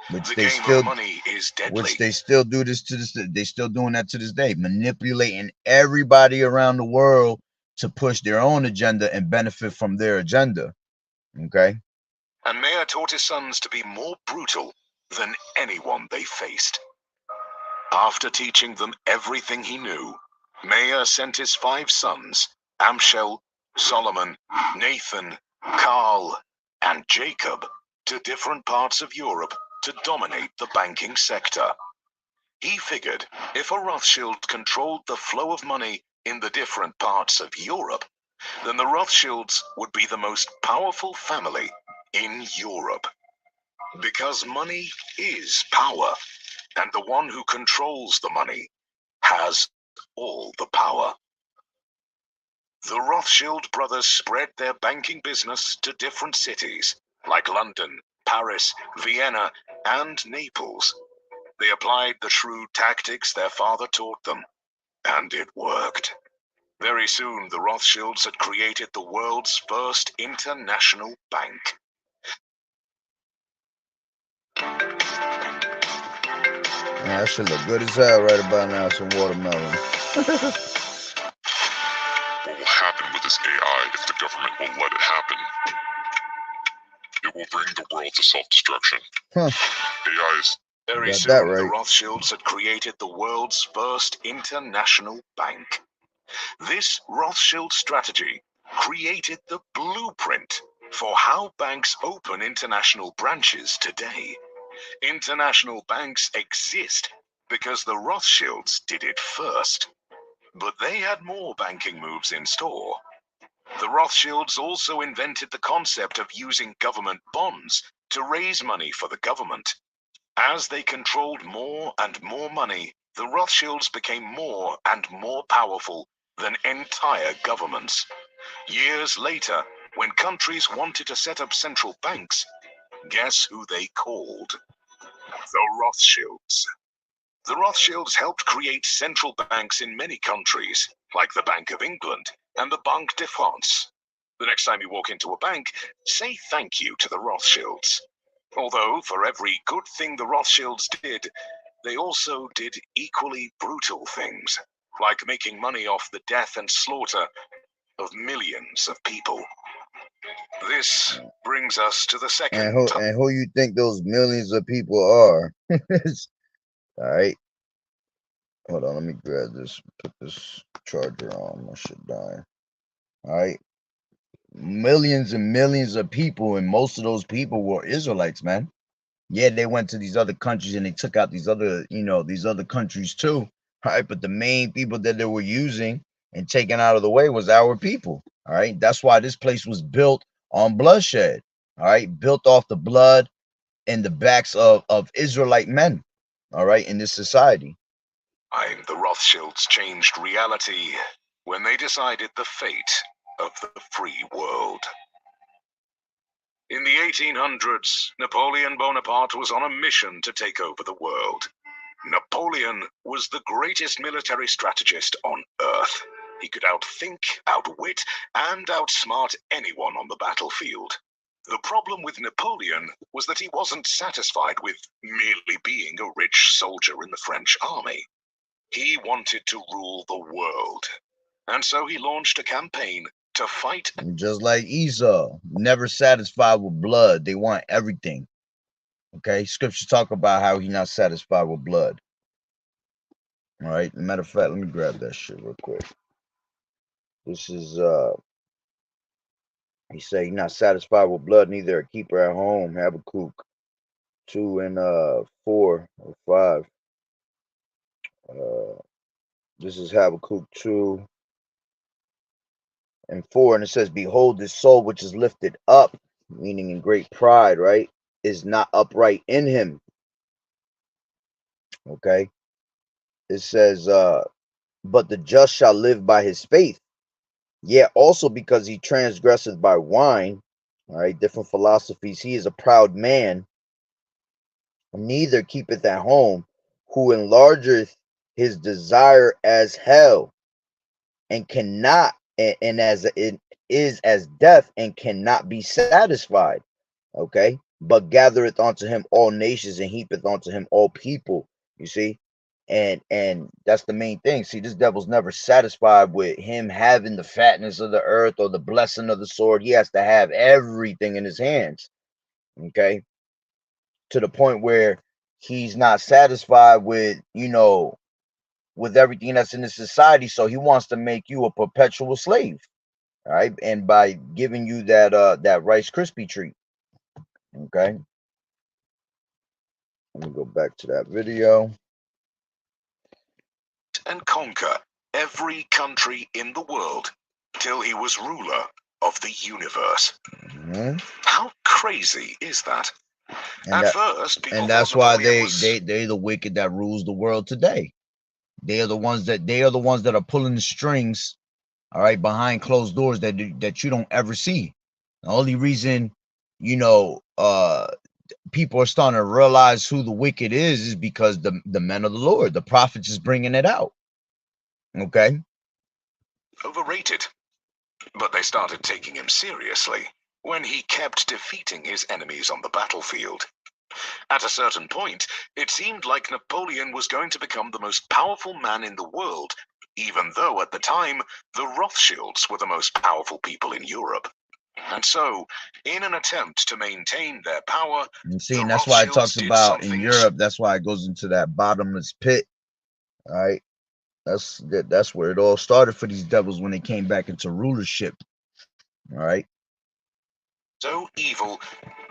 Which The they game still of money is deadly. Which they still do this to this. They still doing that to this day, manipulating everybody around the world to push their own agenda and benefit from their agenda. Okay. And Mayer taught his sons to be more brutal than anyone they faced. After teaching them everything he knew, Mayer sent his 5 sons, Amshel, Solomon, Nathan, Carl, and Jacob, to different parts of Europe to dominate the banking sector. He figured if a Rothschild controlled the flow of money in the different parts of Europe, then the Rothschilds would be the most powerful family in Europe. Because money is power, and the one who controls the money has all the power. The Rothschild brothers spread their banking business to different cities like London, Paris, Vienna, and Naples. They applied the shrewd tactics their father taught them, and it worked. Very soon, the Rothschilds had created the world's first international bank. Man, that should look good as hell right about now. Some watermelon. What will happen with this AI if the government will let it happen? It will bring the world to self-destruction. Huh. AI is... Very Got that soon, the right. Rothschilds had created the world's first international bank. This Rothschild strategy created the blueprint for how banks open international branches today. International banks exist because the Rothschilds did it first. But they had more banking moves in store. The Rothschilds also invented the concept of using government bonds to raise money for the government. As they controlled more and more money, the Rothschilds became more and more powerful than entire governments. Years later, when countries wanted to set up central banks, Guess who they called? The Rothschilds. The Rothschilds helped create central banks in many countries, like the Bank of England and the Banque de France. The next time you walk into a bank, say thank you to the Rothschilds. Although, for every good thing the Rothschilds did, they also did equally brutal things, like making money off the death and slaughter of millions of people. This brings us to the second And who you think those millions of people are? All right. Hold on, let me grab this, put this charger on. My shit dying. All right. Millions and millions of people, and most of those people were Israelites, man. Yeah, they went to these other countries and they took out these other, these other countries too. All right. But the main people that they were using and taking out of the way was our people. All right. That's why this place was built on bloodshed. All right. Built off the blood and the backs of Israelite men. All right. In this society. The Rothschilds changed reality when they decided the fate of the free world. In the 1800s, Napoleon Bonaparte was on a mission to take over the world. Napoleon was the greatest military strategist on Earth. He could outthink, outwit, and outsmart anyone on the battlefield. The problem with Napoleon was that he wasn't satisfied with merely being a rich soldier in the French army. He wanted to rule the world, and so he launched a campaign to fight. Just like Esau, never satisfied with blood. They want everything. Okay, scriptures talk about how he's not satisfied with blood. All right, matter of fact, let me grab that shit real quick. This is he said he's not satisfied with blood, neither a keeper at home. Habakkuk 2 and 4 or 5. This is Habakkuk 2 and 4, and it says, behold, this soul which is lifted up, meaning in great pride, right, is not upright in him. Okay, it says but the just shall live by his faith. Yet also because he transgresseth by wine, all right, different philosophies, he is a proud man, neither keepeth at home, who enlargeth his desire as hell, and cannot, and as it is as death, and cannot be satisfied. Okay, but gathereth unto him all nations, and heapeth unto him all people. You see, and that's the main thing. See, this devil's never satisfied with him having the fatness of the earth or the blessing of the sword. He has to have everything in his hands. Okay, to the point where he's not satisfied with, with everything that's in the society. So he wants to make you a perpetual slave. All right, and by giving you that Rice Krispie treat. Okay, let me go back to that video. And conquer every country in the world till he was ruler of the universe. How crazy is that? And that's why they're the wicked that rules the world today. They are the ones that are pulling the strings, all right, behind closed doors that you don't ever see. The only reason, people are starting to realize who the wicked is because the men of the Lord, the prophets, is bringing it out. Okay. Overrated. But they started taking him seriously when he kept defeating his enemies on the battlefield. At a certain point, it seemed like Napoleon was going to become the most powerful man in the world, even though at the time, the Rothschilds were the most powerful people in Europe. And so, in an attempt to maintain their power, and see, and that's why it talks about in Europe, that's why it goes into that bottomless pit. All right. That's where it all started for these devils when they came back into rulership. All right. So evil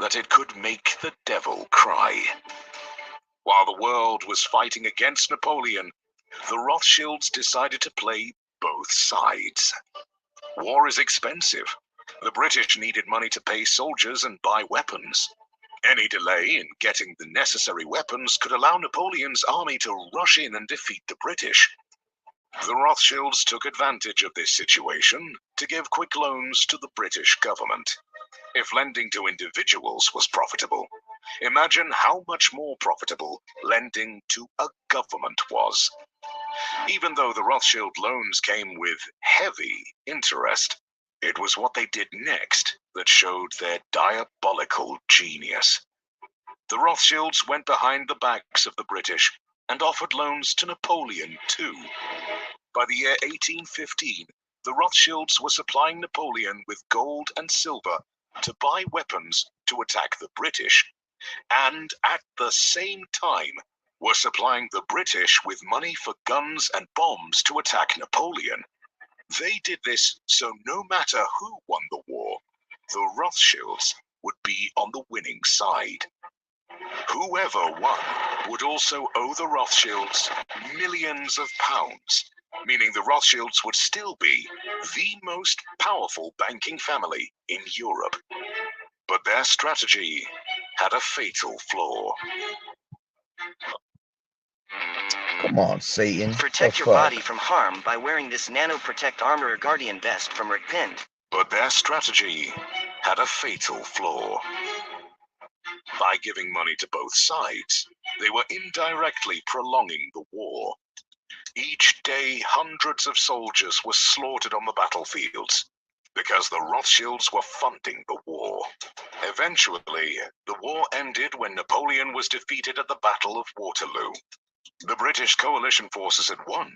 that it could make the devil cry. While the world was fighting against Napoleon, the Rothschilds decided to play both sides. War is expensive. The British needed money to pay soldiers and buy weapons. Any delay in getting the necessary weapons could allow Napoleon's army to rush in and defeat the British. The Rothschilds took advantage of this situation to give quick loans to the British government. If lending to individuals was profitable, imagine how much more profitable lending to a government was. Even though the Rothschild loans came with heavy interest, it was what they did next that showed their diabolical genius. The Rothschilds went behind the backs of the British and offered loans to Napoleon too. By the year 1815, the Rothschilds were supplying Napoleon with gold and silver to buy weapons to attack the British, and at the same time were supplying the British with money for guns and bombs to attack Napoleon. They did this so no matter who won the war, the Rothschilds would be on the winning side. Whoever won would also owe the Rothschilds millions of pounds, meaning the Rothschilds would still be the most powerful banking family in Europe. But their strategy had a fatal flaw. Come on, Satan. Protect your body from harm by wearing this Nano Protect Armor Guardian vest from Rick Pind. But their strategy had a fatal flaw. By giving money to both sides, they were indirectly prolonging the war. Each day, hundreds of soldiers were slaughtered on the battlefields because the Rothschilds were funding the war. Eventually, the war ended when Napoleon was defeated at the Battle of Waterloo. The British coalition forces had won,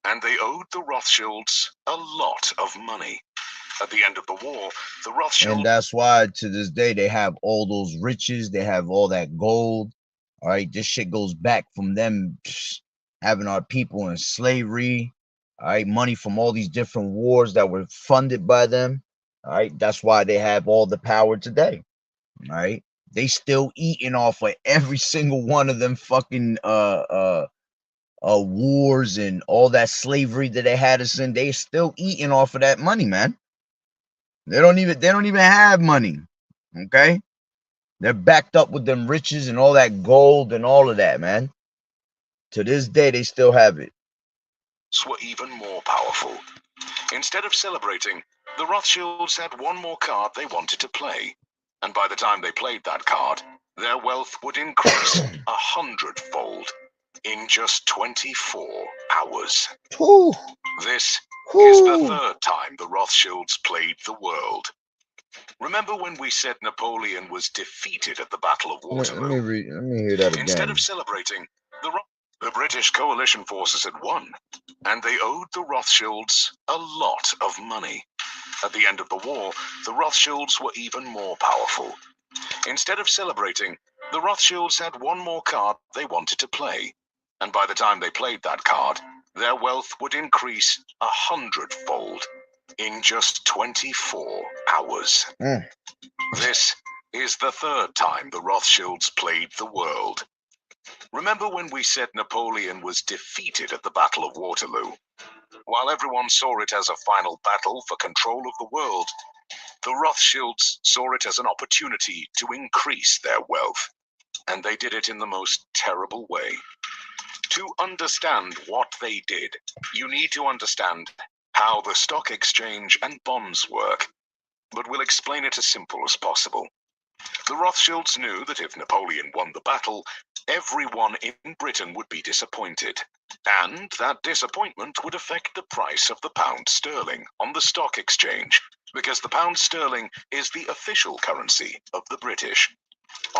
and they owed the Rothschilds a lot of money. At the end of the war, the Rothschilds... And that's why to this day they have all those riches, they have all that gold. All right, this shit goes back from them having our people in slavery. All right, money from all these different wars that were funded by them. All right, that's why they have all the power today. All right, they still eating off of every single one of them fucking wars and all that slavery that they had us in. They still eating off of that money, man. They don't even have money. Okay, they're backed up with them riches and all that gold and all of that, man. To this day, they still have it. Were even more powerful. Instead of celebrating, the Rothschilds had one more card they wanted to play, and by the time they played that card, their wealth would increase 100-fold in just 24 hours. Whew. This Whew. is the third time the Rothschilds played the world. Remember when we said Napoleon was defeated at the Battle of Waterloo? Let me hear that again. Instead of celebrating, the British coalition forces had won, and they owed the Rothschilds a lot of money. At the end of the war, the Rothschilds were even more powerful. Instead of celebrating, the Rothschilds had one more card they wanted to play, and by the time they played that card, their wealth would increase 100-fold in just 24 hours. This is the third time the Rothschilds played the world. Remember when we said Napoleon was defeated at the Battle of Waterloo? While everyone saw it as a final battle for control of the world, the Rothschilds saw it as an opportunity to increase their wealth, and they did it in the most terrible way. To understand what they did, you need to understand how the stock exchange and bonds work, but we'll explain it as simple as possible. The Rothschilds knew that if Napoleon won the battle, everyone in Britain would be disappointed, and that disappointment would affect the price of the pound sterling on the stock exchange, because the pound sterling is the official currency of the British.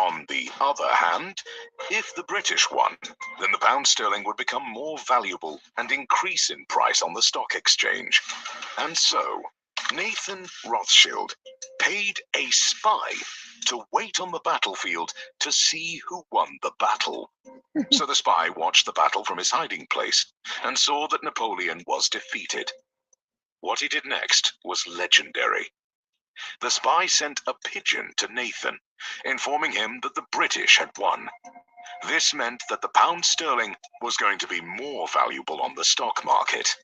On the other hand, if the British won, then the pound sterling would become more valuable and increase in price on the stock exchange. And so, Nathan Rothschild paid a spy to wait on the battlefield to see who won the battle. So the spy watched the battle from his hiding place and saw that Napoleon was defeated. What he did next was legendary. The spy sent a pigeon to Nathan, informing him that the British had won. This meant that the pound sterling was going to be more valuable on the stock market.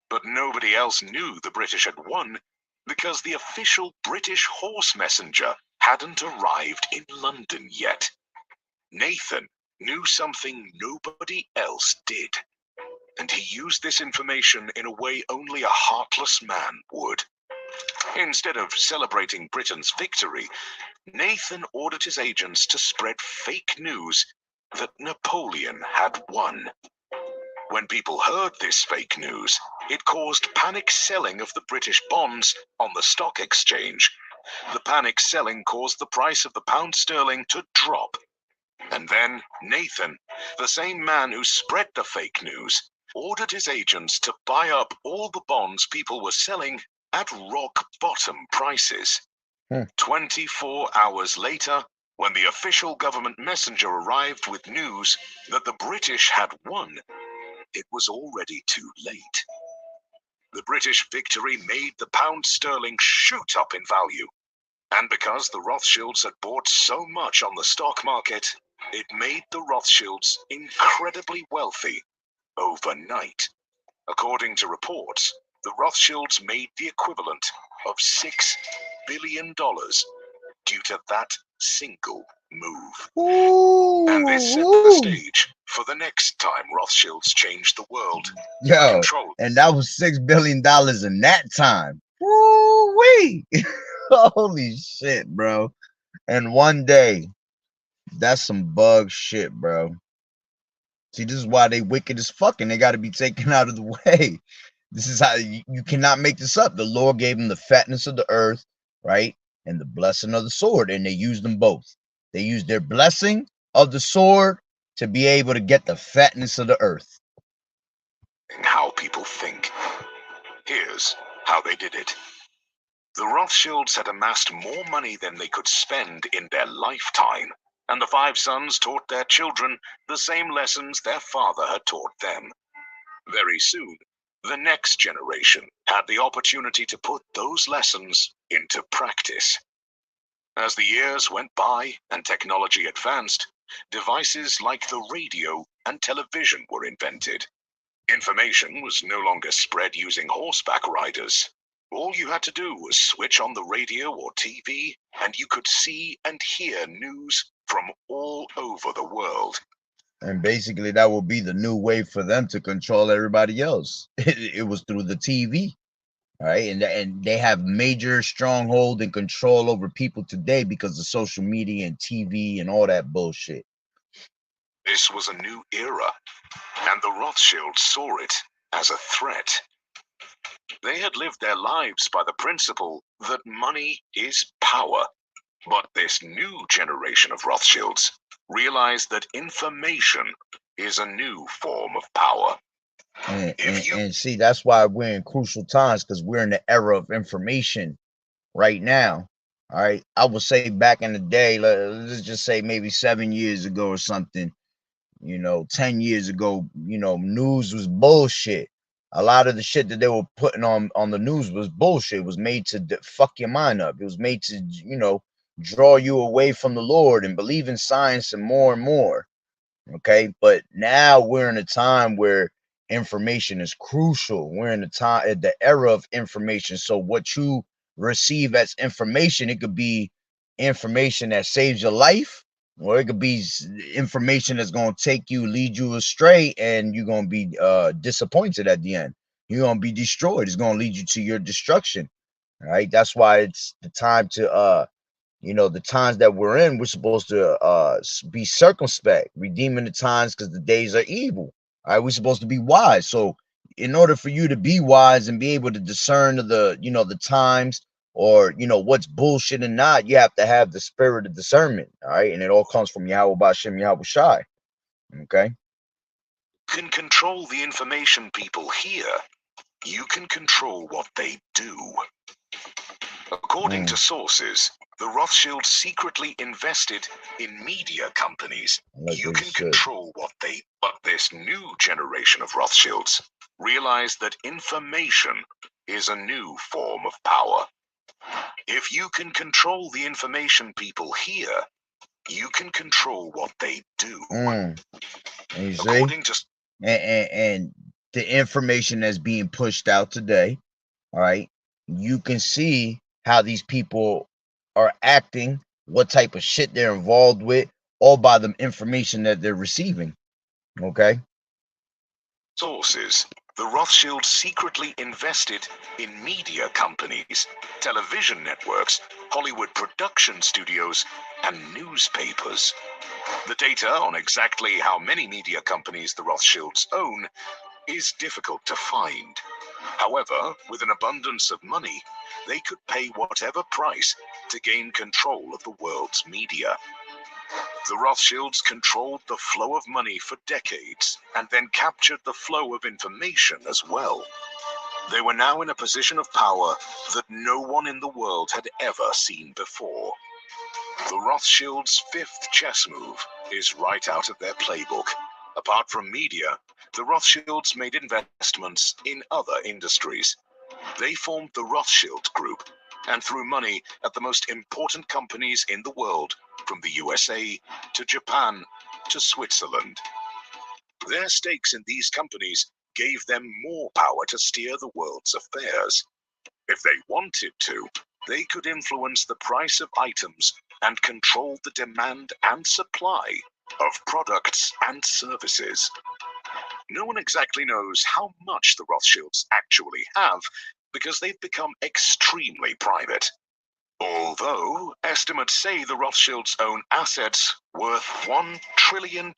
But nobody else knew the British had won because the official British horse messenger hadn't arrived in London yet. Nathan knew something nobody else did, and he used this information in a way only a heartless man would. Instead of celebrating Britain's victory, Nathan ordered his agents to spread fake news that Napoleon had won. When people heard this fake news, it caused panic selling of the British bonds on the stock exchange. The panic selling caused the price of the pound sterling to drop. And then Nathan, the same man who spread the fake news, ordered his agents to buy up all the bonds people were selling at rock bottom prices. 24 hours later, when the official government messenger arrived with news that the British had won, it was already too late. The British victory made the pound sterling shoot up in value. And because the Rothschilds had bought so much on the stock market, it made the Rothschilds incredibly wealthy overnight. According to reports, the Rothschilds made the equivalent of $6 billion due to that single move. Ooh, And this set the stage for the next time Rothschilds changed the world. Yo, Control. and that was $6 billion in that time. Woo-wee. Holy shit, bro. And one day, that's some bug shit, bro. See, this is why they wicked as fuck, and they got to be taken out of the way. This is how you cannot make this up. The Lord gave them the fatness of the earth, right? And the blessing of the sword, and they used them both. They used their blessing of the sword to be able to get the fatness of the earth. How people think. Here's how they did it. The Rothschilds had amassed more money than they could spend in their lifetime, and the 5 sons taught their children the same lessons their father had taught them. Very soon, the next generation had the opportunity to put those lessons into practice. As the years went by and technology advanced, devices like the radio and television were invented. Information was no longer spread using horseback riders. All you had to do was switch on the radio or TV, and you could see and hear news from all over the world. And basically, that will be the new way for them to control everybody else. It was through the TV, right? And they have major stronghold and control over people today because of social media and TV and all that bullshit. This was a new era, and the Rothschilds saw it as a threat. They had lived their lives by the principle that money is power. But this new generation of Rothschilds realized that information is a new form of power. And see, that's why we're in crucial times, because we're in the era of information right now. All right. I would say back in the day, let's just say maybe 7 years ago or something, 10 years ago, news was bullshit. A lot of the shit that they were putting on the news was bullshit. It was made to fuck your mind up. It was made to, draw you away from the Lord and believe in science and more. Okay. But now we're in a time where information is crucial. We're in the era of information. So what you receive as information, it could be information that saves your life, or it could be information that's going to lead you astray, and you're going to be disappointed at the end. You're going to be destroyed. It's going to lead you to your destruction. All right. That's why it's the time to the times that we're in, we're supposed to be circumspect, redeeming the times, because the days are evil. All right, we're supposed to be wise. So in order for you to be wise and be able to discern the times, or what's bullshit and not, you have to have the spirit of discernment. All right, and it all comes from Yahweh Bashem, Yahweh Shai. Okay. Can control the information people hear. You can control what they do. According to sources, the Rothschilds secretly invested in media companies. You can control what they. But this new generation of Rothschilds realized that information is a new form of power. If you can control the information people hear, you can control what they do. And you see, and the information that's being pushed out today, all right, you can see how these people are acting, what type of shit they're involved with, all by the information that they're receiving. Okay. Sources The Rothschilds secretly invested in media companies, television networks, Hollywood production studios, and newspapers. The data on exactly how many media companies the Rothschilds own is difficult to find. However, with an abundance of money, they could pay whatever price to gain control of the world's media. The Rothschilds controlled the flow of money for decades and then captured the flow of information as well. They were now in a position of power that no one in the world had ever seen before. The Rothschilds' fifth chess move is right out of their playbook. Apart from media, the Rothschilds made investments in other industries. They formed the Rothschild Group and threw money at the most important companies in the world, from the USA to Japan to Switzerland. Their stakes in these companies gave them more power to steer the world's affairs. If they wanted to, they could influence the price of items and control the demand and supply of products and services. No one exactly knows how much the Rothschilds actually have because they've become extremely private. Although estimates say the Rothschilds own assets worth $1 trillion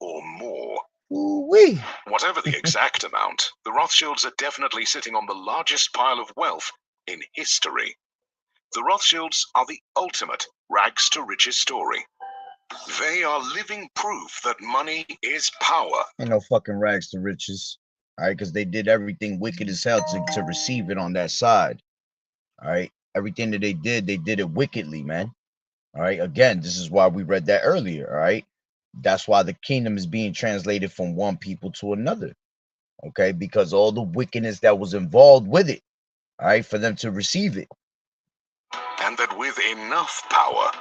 or more. Ooh-wee. Whatever the exact amount, the Rothschilds are definitely sitting on the largest pile of wealth in history. The Rothschilds are the ultimate rags to riches story. They are living proof that money is power. Ain't no fucking rags to riches. All right, because they did everything wicked as hell to receive it on that side. All right, everything that they did it wickedly, man. All right, again, this is why we read that earlier. All right, that's why the kingdom is being translated from one people to another. Okay, because all the wickedness that was involved with it. All right, for them to receive it. And that with enough power,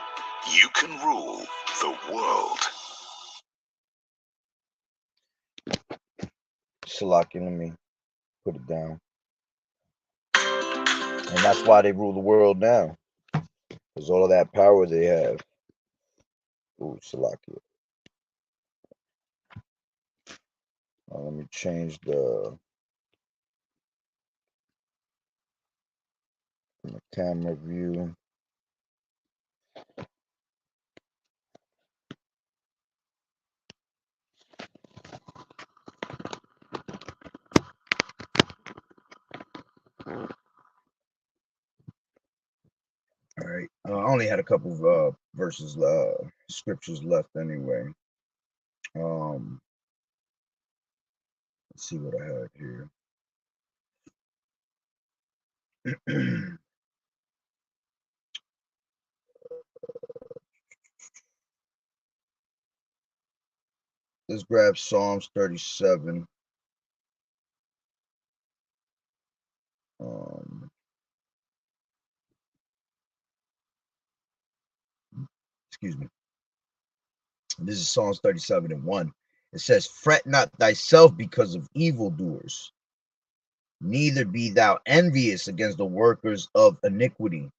you can rule the world. Shalaki, let me put it down. And that's why they rule the world now. Because all of that power they have. Ooh, Shalaki. Let me change the camera view. All right. I only had a couple of verses, scriptures left anyway. Let's see what I had here. Let's grab Psalms 37. Excuse me. This is Psalms 37 and 1. It says, "Fret not thyself because of evildoers, neither be thou envious against the workers of iniquity."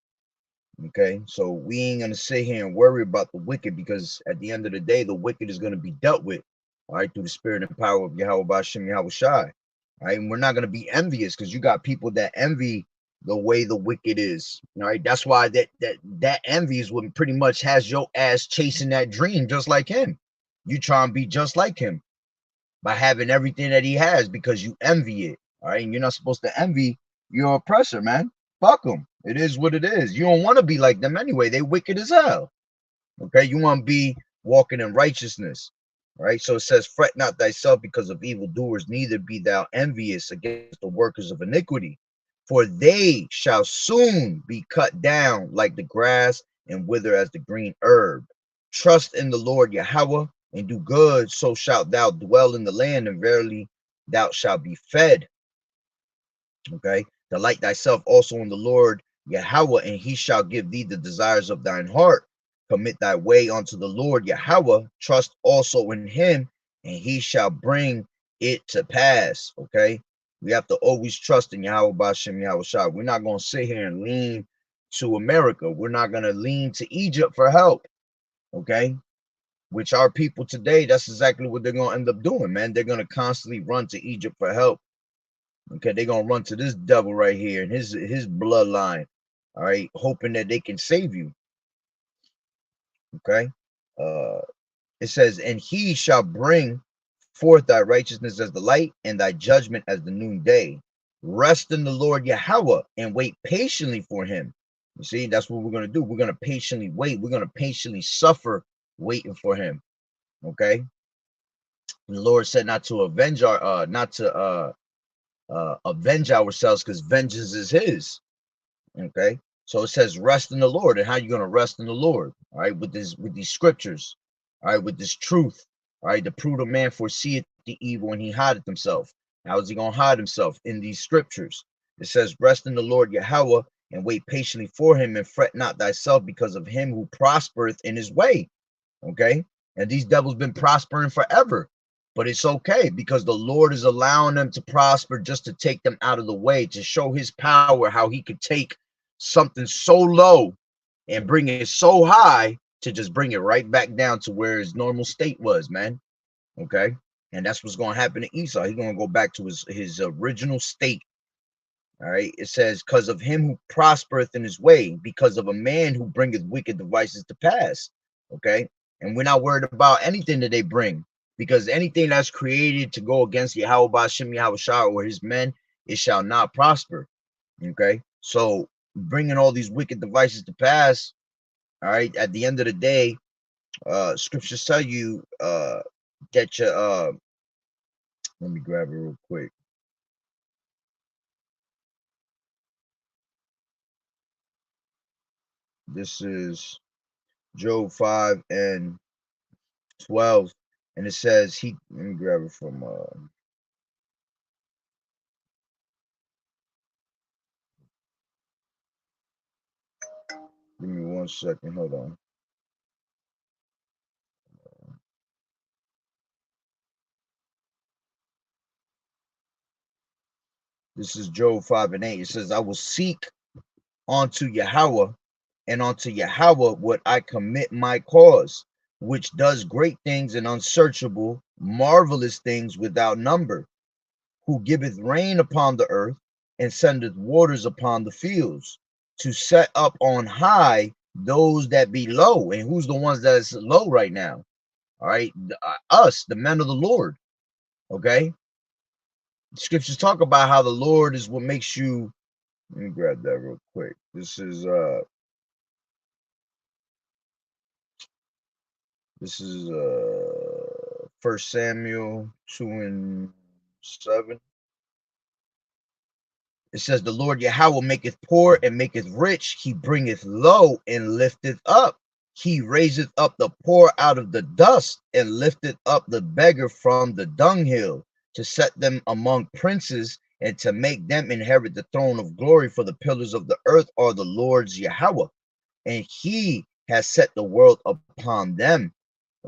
Okay, so we ain't gonna sit here and worry about the wicked, because at the end of the day, the wicked is gonna be dealt with, all right, through the spirit and power of Yahweh Bashem Yahweh Shai. All right, and we're not gonna be envious, because you got people that envy the way the wicked is. All right, that's why that envy is what pretty much has your ass chasing that dream just like him. You try and be just like him by having everything that he has, because you envy it. All right, and you're not supposed to envy your oppressor, man. Fuck them. It is what it is. You don't want to be like them anyway. They wicked as hell. Okay, you want to be walking in righteousness. All right, so it says, "Fret not thyself because of evildoers, neither be thou envious against the workers of iniquity, for they shall soon be cut down like the grass and wither as the green herb. Trust in the Lord Yahweh and do good, so shalt thou dwell in the land, and verily thou shalt be fed." Okay, delight thyself also in the Lord Yahweh, and he shall give thee the desires of thine heart. Commit thy way unto the Lord Yahweh, trust also in him, and he shall bring it to pass. Okay, we have to always trust in Yahweh Bashem Yahweh Shai. We're not going to sit here and lean to America. We're not going to lean to Egypt for help. Okay, which our people today, that's exactly what they're going to end up doing, man. They're going to constantly run to Egypt for help. Okay, they're going to run to this devil right here and his bloodline, all right, hoping that they can save you. Okay, it says, and he shall bring forth thy righteousness as the light and thy judgment as the noonday. Rest in the Lord Yahweh and wait patiently for him. You see, that's what we're going to do. We're going to patiently wait. We're going to patiently suffer waiting for him. Okay. And the Lord said not to avenge our avenge ourselves, because vengeance is his. Okay. So it says rest in the Lord. And how you going to rest in the Lord? All right, with these scriptures, all right, with this truth. All right, the prudent man foreseeth the evil and he hideth himself. How is he going to hide himself? In these scriptures. It says, rest in the Lord Yahweh and wait patiently for him, and fret not thyself because of him who prospereth in his way. Okay. And these devils been prospering forever, but it's okay because the Lord is allowing them to prosper just to take them out of the way, to show his power, how he could take something so low and bring it so high to just bring it right back down to where his normal state was, man. Okay. And that's what's going to happen to Esau. He's going to go back to his original state. All right. It says, because of him who prospereth in his way, because of a man who bringeth wicked devices to pass. Okay. And we're not worried about anything that they bring, because anything that's created to go against Yahweh Ba'ashem Yahushua or his men, it shall not prosper. Okay. So bringing all these wicked devices to pass, all right, at the end of the day, scriptures tell you that you let me grab it real quick. This is Job 5 and 12, and it says let me grab it from give me 1 second, hold on. This is Job 5 and 8. It says, I will seek unto Yahweh, and unto Yahweh would I commit my cause, which does great things and unsearchable, marvelous things without number, who giveth rain upon the earth and sendeth waters upon the fields, to set up on high those that be low. And who's the ones that's low right now? All right, us, the men of the Lord. Okay, scriptures talk about how the Lord is what makes you. Let me grab that real quick. This is First Samuel 2 and 7. It says, the Lord Yahweh maketh poor and maketh rich. He bringeth low and lifteth up. He raiseth up the poor out of the dust and lifteth up the beggar from the dunghill, to set them among princes and to make them inherit the throne of glory. For the pillars of the earth are the Lord's Yahweh, and he has set the world upon them.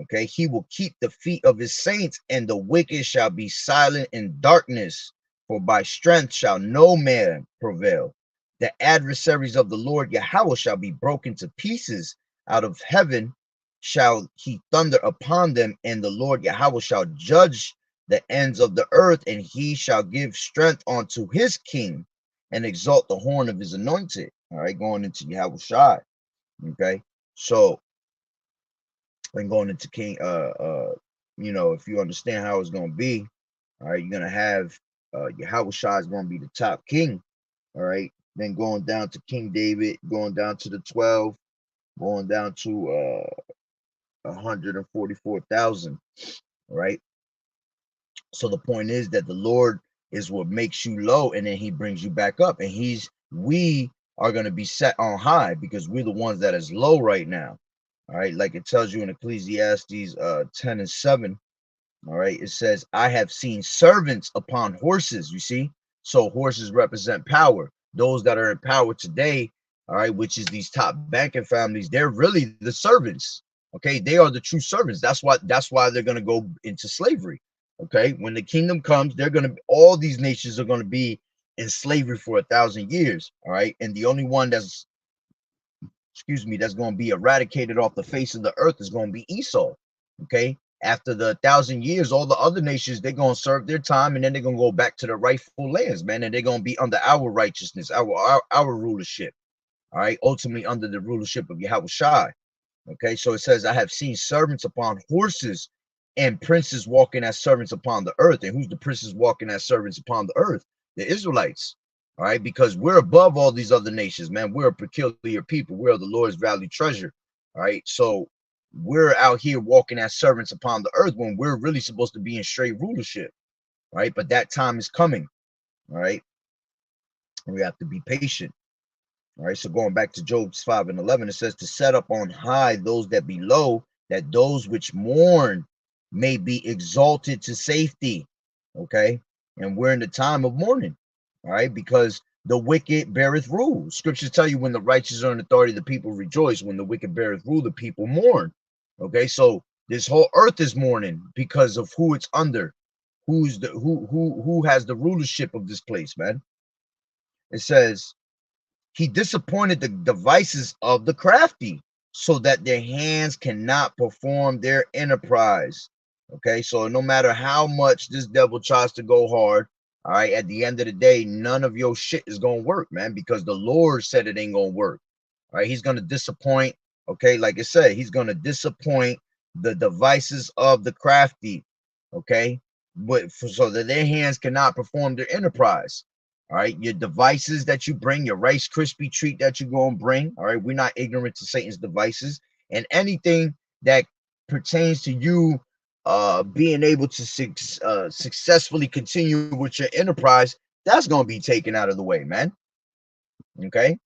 Okay, he will keep the feet of his saints, and the wicked shall be silent in darkness, for by strength shall no man prevail. The adversaries of the Lord Yahweh shall be broken to pieces. Out of heaven shall he thunder upon them, and the Lord Yahweh shall judge the ends of the earth, and he shall give strength unto his king and exalt the horn of his anointed. All right, going into Yahweh Shai. Okay, so and going into King, you know, if you understand how it's going to be, all right, you're going to have Yahweh Shai is going to be the top king, all right, then going down to King David, going down to the 12, going down to 144,000, right? So the point is that the Lord is what makes you low, and then he brings you back up, and we are going to be set on high because we're the ones that is low right now. All right, like it tells you in Ecclesiastes 10 and 7. All right, it says, I have seen servants upon horses. You see, so horses represent power. Those that are in power today, all right, which is these top banking families, they're really the servants. Okay, they are the true servants. That's why they're going to go into slavery. Okay, when the kingdom comes, they're going to, all these nations are going to be in slavery for 1,000 years. All right, and the only one that's, excuse me, that's going to be eradicated off the face of the earth is going to be Esau. Okay, after the 1,000 years, all the other nations, they're gonna serve their time, and then they're gonna go back to their rightful lands, man, and they're gonna be under our righteousness, our rulership. All right, ultimately under the rulership of Yahweh Shai. Okay, so it says, I have seen servants upon horses and princes walking as servants upon the earth. And who's the princes walking as servants upon the earth? The Israelites. All right, because we're above all these other nations, man. We're a peculiar people. We're the Lord's valued treasure. All right, so we're out here walking as servants upon the earth when we're really supposed to be in straight rulership. Right, but that time is coming. All right, we have to be patient. All right, so going back to Job 5:11, it says, to set up on high those that be low, that those which mourn may be exalted to safety. Okay, and we're in the time of mourning. All right, because the wicked beareth rule. Scriptures tell you, when the righteous are in authority, the people rejoice. When the wicked beareth rule, the people mourn. Okay, so this whole earth is mourning because of who it's under, who has the rulership of this place, man. It says, he disappointed the devices of the crafty, so that their hands cannot perform their enterprise. Okay, so no matter how much this devil tries to go hard, all right, at the end of the day, none of your shit is gonna work, man, because the Lord said it ain't gonna work. All right, he's gonna disappoint. Okay, like I said, he's gonna disappoint the devices of the crafty. Okay, but so that their hands cannot perform their enterprise. All right, your devices that you bring, your Rice Krispie treat that you go and bring. All right, we're not ignorant to Satan's devices, and anything that pertains to you being able to successfully continue with your enterprise, that's gonna be taken out of the way, man. Okay,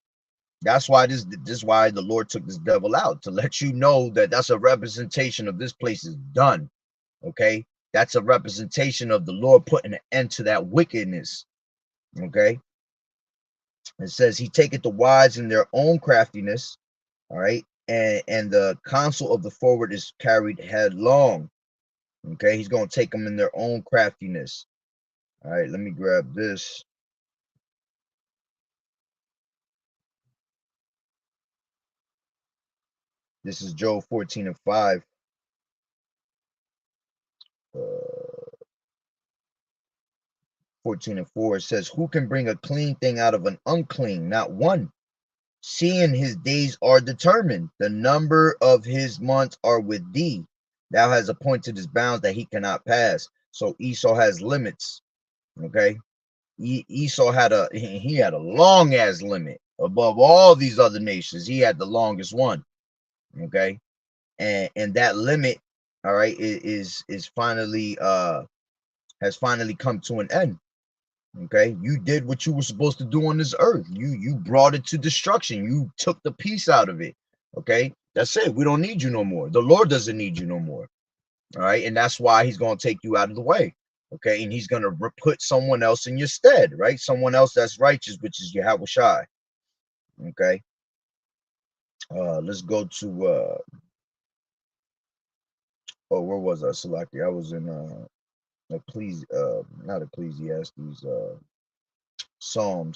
that's why this is why the Lord took this devil out, to let you know that that's a representation of this place is done. Okay, that's a representation of the Lord putting an end to that wickedness. Okay, it says he taketh the wise in their own craftiness. All right, and the counsel of the forward is carried headlong. Okay, he's going to take them in their own craftiness. All right, let me grab this. This is Job 14:5. 14:4, it says, who can bring a clean thing out of an unclean? Not one. Seeing his days are determined, the number of his months are with thee. Thou hast appointed his bounds that he cannot pass. So Esau has limits. Okay, Esau had a long ass limit above all these other nations. He had the longest one. Okay, and that limit, all right, is finally has finally come to an end. Okay, you did what you were supposed to do on this earth. You brought it to destruction. You took the peace out of it. Okay, that's it. We don't need you no more. The Lord doesn't need you no more. All right, and that's why he's going to take you out of the way. Okay, and he's going to put someone else in your stead, right? Someone else that's righteous, which is Yahweh Shai. Okay, let's go to oh, where was I? Salaki, I was in not Ecclesiastes, Psalm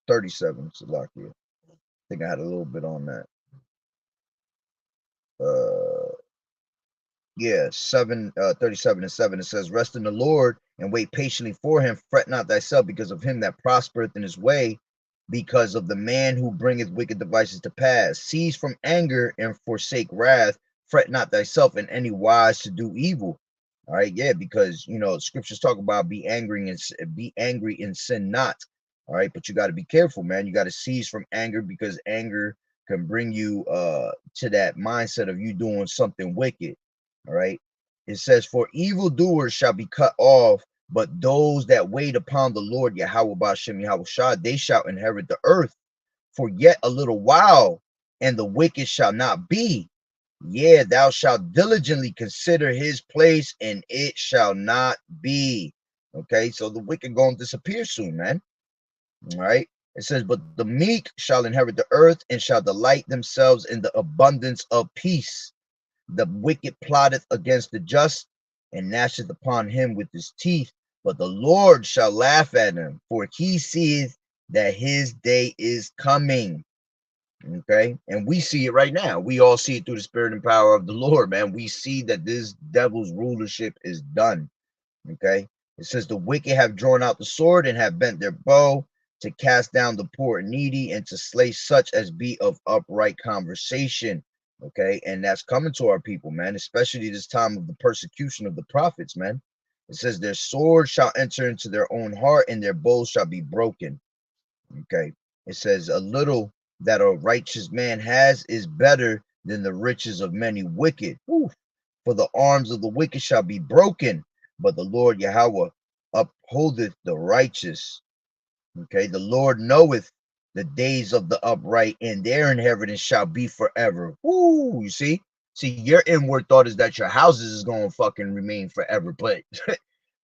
37, Salakia. I think I had a little bit on that. Yeah, 37:7. It says, rest in the Lord and wait patiently for him. Fret not thyself because of him that prospereth in his way, because of the man who bringeth wicked devices to pass. Cease from anger and forsake wrath. Fret not thyself in any wise to do evil. All right, yeah, because scriptures talk about be angry and sin not. All right, but you got to be careful, man. You got to cease from anger, because anger can bring you to that mindset of you doing something wicked. All right, it says, for evildoers shall be cut off, but those that wait upon the Lord, Yahweh Bashem Yahweh Shah, they shall inherit the earth. For yet a little while, and the wicked shall not be. Yeah, thou shalt diligently consider his place, and it shall not be. Okay, so the wicked gonna disappear soon, man. All right, it says, but the meek shall inherit the earth, and shall delight themselves in the abundance of peace. The wicked plotteth against the just, and gnasheth upon him with his teeth. But the Lord shall laugh at him, for he seeth that his day is coming. Okay, and we see it right now. We all see it through the spirit and power of the Lord, man. We see that this devil's rulership is done. Okay, it says the wicked have drawn out the sword and have bent their bow to cast down the poor and needy and to slay such as be of upright conversation. Okay, and that's coming to our people, man, especially this time of the persecution of the prophets, man. It says their sword shall enter into their own heart and their bows shall be broken. Okay, it says a little that a righteous man has is better than the riches of many wicked. Whew. For the arms of the wicked shall be broken, but the Lord Yahweh upholdeth the righteous. Okay, the Lord knoweth the days of the upright, and their inheritance shall be forever. Woo, you see? See, your inward thought is that your houses is gonna fucking remain forever, but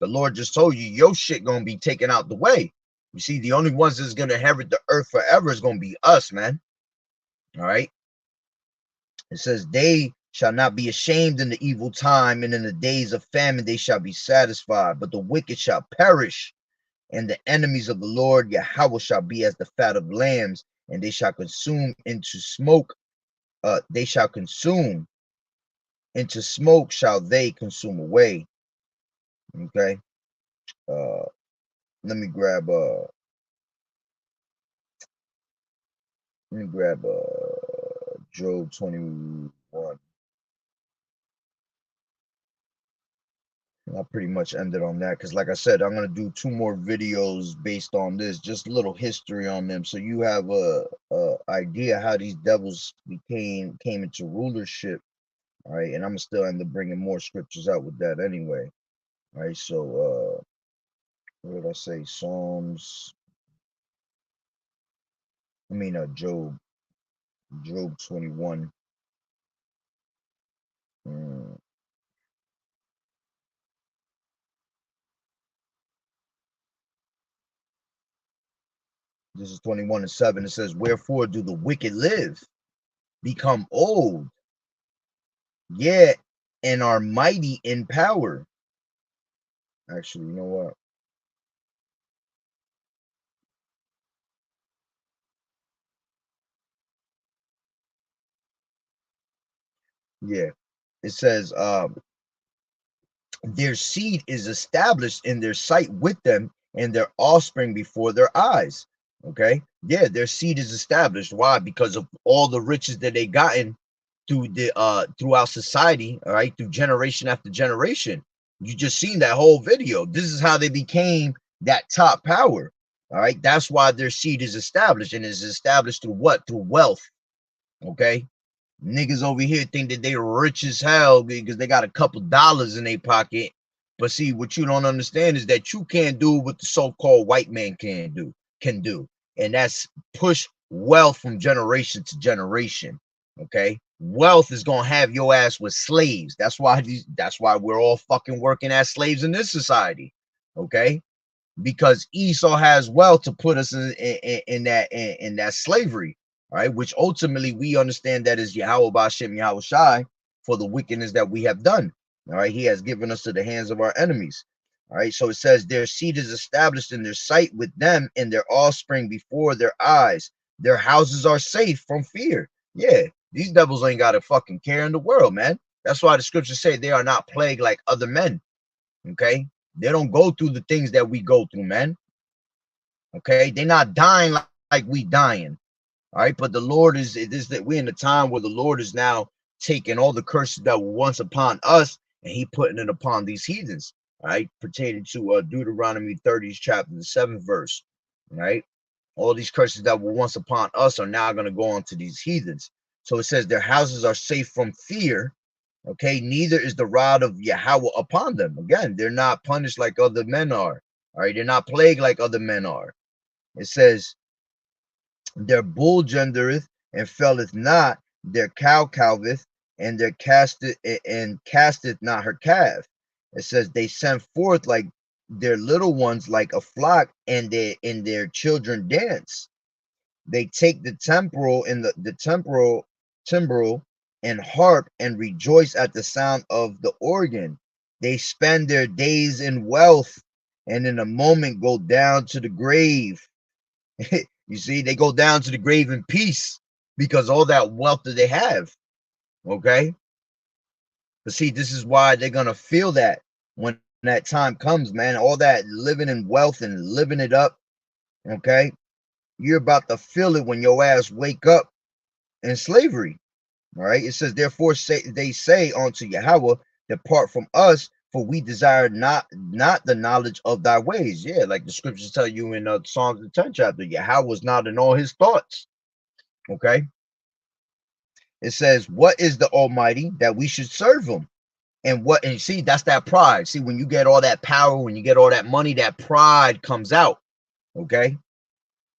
the Lord just told you your shit gonna be taken out the way. You see, the only ones that's gonna inherit the earth forever is gonna be us, man. All right. It says, they shall not be ashamed in the evil time, and in the days of famine they shall be satisfied. But the wicked shall perish, and the enemies of the Lord Yahweh shall be as the fat of lambs, and they shall consume into smoke. They shall consume into smoke, shall they consume away. Okay. Let me grab Job 21. I pretty much ended on that because, like I said, I'm gonna do 2 more videos based on this, just a little history on them, so you have a idea how these devils came into rulership. All right, and I'm gonna still end up bringing more scriptures out with that anyway. All right, so what did I say? Psalms. I mean, Job 21. This is 21:7. It says, "Wherefore do the wicked live, become old, yet and are mighty in power." Actually, you know what? Yeah, it says, their seed is established in their sight with them, and their offspring before their eyes. Okay, yeah, their seed is established. Why? Because of all the riches that they gotten through the throughout society. All right, through generation after generation. You just seen that whole video. This is how they became that top power. All right, that's why their seed is established, and is established through what? Through wealth. Okay, niggas over here think that they rich as hell because they got a couple dollars in their pocket. But see, what you don't understand is that you can't do what the so-called white man can do. And that's push wealth from generation to generation. Okay. Wealth is gonna have your ass with slaves. That's why we're all fucking working as slaves in this society. Okay. Because Esau has wealth to put us in that slavery, all right, which ultimately we understand that is Yahweh Bashem Yahweh Shai for the wickedness that we have done. All right, he has given us to the hands of our enemies. All right, so it says their seed is established in their sight with them and their offspring before their eyes. Their houses are safe from fear. Yeah, these devils ain't got a fucking care in the world, man. That's why the scriptures say they are not plagued like other men. Okay, they don't go through the things that we go through, man. Okay, they're not dying like we dying. All right, but the Lord is that we're in a time where the Lord is now taking all the curses that were once upon us and he putting it upon these heathens. All right, pertaining to Deuteronomy 30 chapter the 7th verse. All right, all these curses that were once upon us are now going to go on to these heathens. So it says their houses are safe from fear. Okay, neither is the rod of Yahweh upon them. Again, they're not punished like other men are. All right, they're not plagued like other men are. It says, their bull gendereth and felleth not, their cow calveth, and their casteth not her calf. It says they send forth like their little ones like a flock, and their children dance. They take the temporal and the temporal timbrel and harp and rejoice at the sound of the organ. They spend their days in wealth and in a moment go down to the grave. You see, they go down to the grave in peace. because all that wealth that they have. Okay. But see, this is why they're gonna feel that when that time comes, man. All that living in wealth and living it up, okay? You're about to feel it when your ass wake up in slavery. All right. It says, therefore they say unto Yahweh, depart from us, for we desire not the knowledge of thy ways. Yeah, like the scriptures tell you in Psalms the 10th chapter, Yahweh was not in all his thoughts. Okay. It says, what is the Almighty that we should serve him? And see, that's that pride. See, when you get all that power, when you get all that money, that pride comes out. Okay.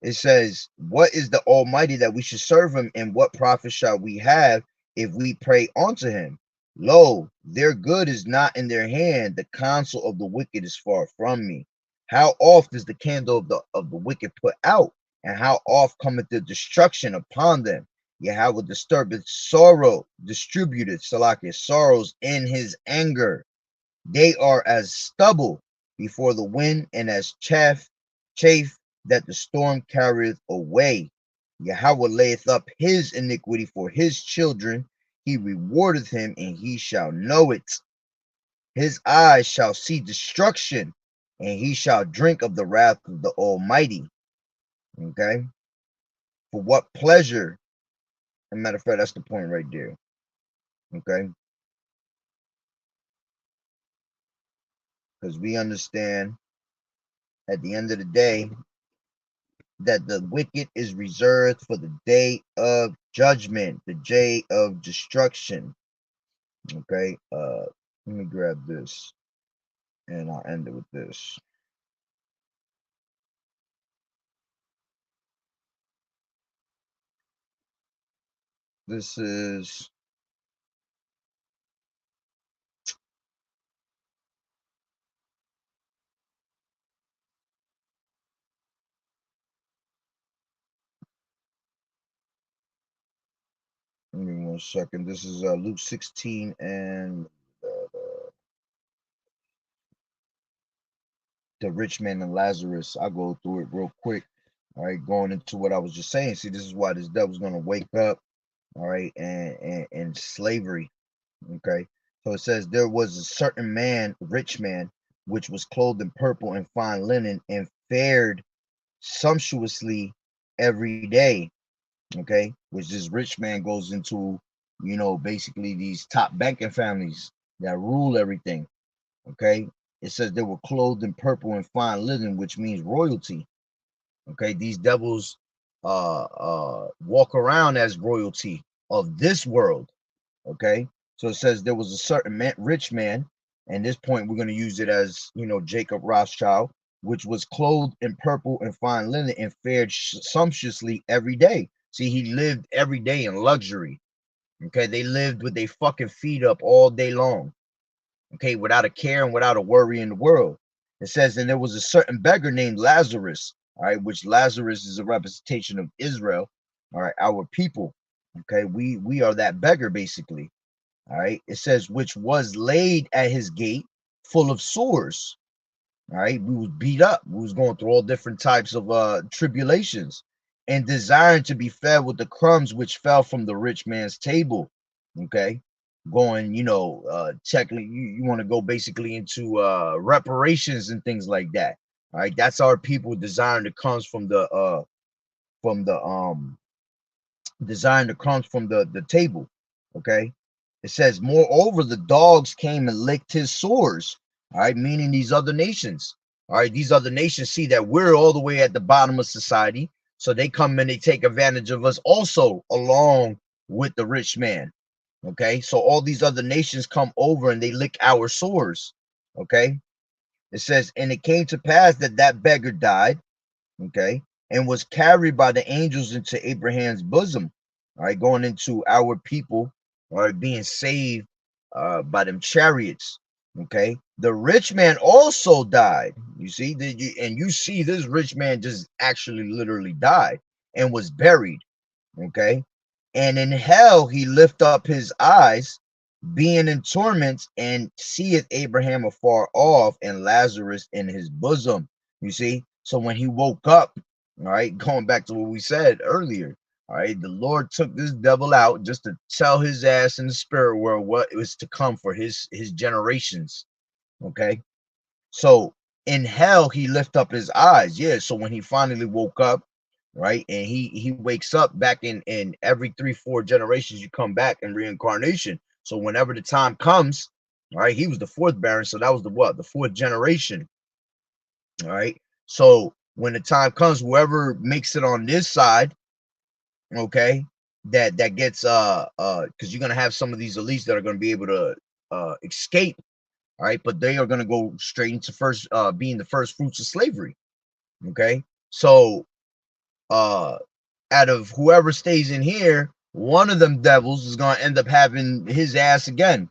It says, what is the Almighty that we should serve him, and what profit shall we have if we pray unto him? Lo, their good is not in their hand, the counsel of the wicked is far from me. How oft is the candle of the wicked put out, and how oft cometh the destruction upon them? Yahweh disturbeth sorrow, distributeth Salakia sorrows in his anger. They are as stubble before the wind, and as chaff that the storm carrieth away. Yahweh layeth up his iniquity for his children. He rewardeth him, and he shall know it. His eyes shall see destruction, and he shall drink of the wrath of the Almighty. Okay? For what pleasure? As a matter of fact, that's the point right there. Okay? Because we understand at the end of the day that the wicked is reserved for the day of judgment, the day of destruction. Okay, let me grab this and I'll end it with this. This is give me 1 second. This is Luke 16 and the rich man and Lazarus. I'll go through it real quick. All right, going into what I was just saying. See, this is why this devil's gonna wake up. All right, and slavery. Okay, so it says there was a certain man, rich man, which was clothed in purple and fine linen, and fared sumptuously every day. Okay, which this rich man goes into, basically these top banking families that rule everything. Okay, it says they were clothed in purple and fine linen, which means royalty. Okay, these devils walk around as royalty of this world. Okay, so it says there was a certain rich man, and this point we're going to use it as Jacob Rothschild, which was clothed in purple and fine linen and fared sumptuously every day. See, he lived every day in luxury. Okay, they lived with their fucking feet up all day long. Okay, without a care and without a worry in the world. It says, and there was a certain beggar named Lazarus, all right, which Lazarus is a representation of Israel, all right, our people. Okay, we are that beggar basically. All right, it says, which was laid at his gate full of sores. All right, we was beat up, we was going through all different types of tribulations, and desiring to be fed with the crumbs which fell from the rich man's table. Okay, going, technically you want to go basically into reparations and things like that. All right, that's our people desiring the crumbs from the desiring the crumbs from the table. Okay, it says, moreover, the dogs came and licked his sores. All right, meaning these other nations. All right, these other nations see that we're all the way at the bottom of society, so they come and they take advantage of us also, along with the rich man. Okay, so all these other nations come over and they lick our sores. Okay, it says, and it came to pass that that beggar died. Okay, and was carried by the angels into Abraham's bosom. All right, going into our people, all right, being saved by them chariots. Okay, the rich man also died. You see, and you see this rich man just actually literally died and was buried. Okay, and in hell he lift up his eyes, being in torments, and seeth Abraham afar off and Lazarus in his bosom. You see, so when he woke up, all right, going back to what we said earlier, All right, the Lord took this devil out just to tell his ass in the spirit world what was to come for his generations. Okay, so in hell he lift up his eyes. Yeah, so when he finally woke up, right, and he wakes up back in every 3-4 generations, you come back in reincarnation. So whenever the time comes, all right, he was the fourth Baron, so that was the what, the fourth generation. All right, so when the time comes, whoever makes it on this side, okay, that gets because you're gonna have some of these elites that are gonna be able to escape, all right, but they are gonna go straight into first being the first fruits of slavery. Okay, so out of whoever stays in here, one of them devils is gonna end up having his ass again,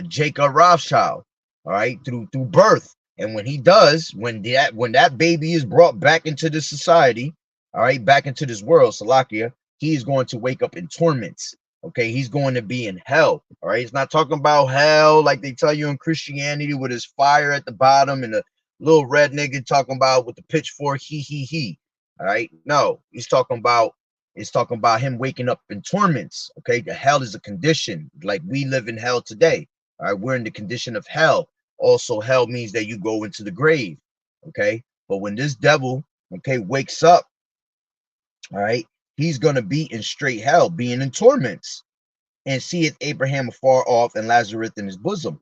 Jacob Rothschild, all right, through birth. And when he does, when that baby is brought back into the society, all right, back into this world, Salakia, he is going to wake up in torments. Okay, he's going to be in hell. All right, it's not talking about hell like they tell you in Christianity with his fire at the bottom and the little red nigga talking about with the pitchfork, he. All right, no, it's talking about him waking up in torments. Okay, the hell is a condition, like we live in hell today. All right, we're in the condition of hell. Also, hell means that you go into the grave. Okay, but when this devil, okay, wakes up, all right, he's gonna be in straight hell, being in torments, and seeth Abraham afar off and Lazarus in his bosom.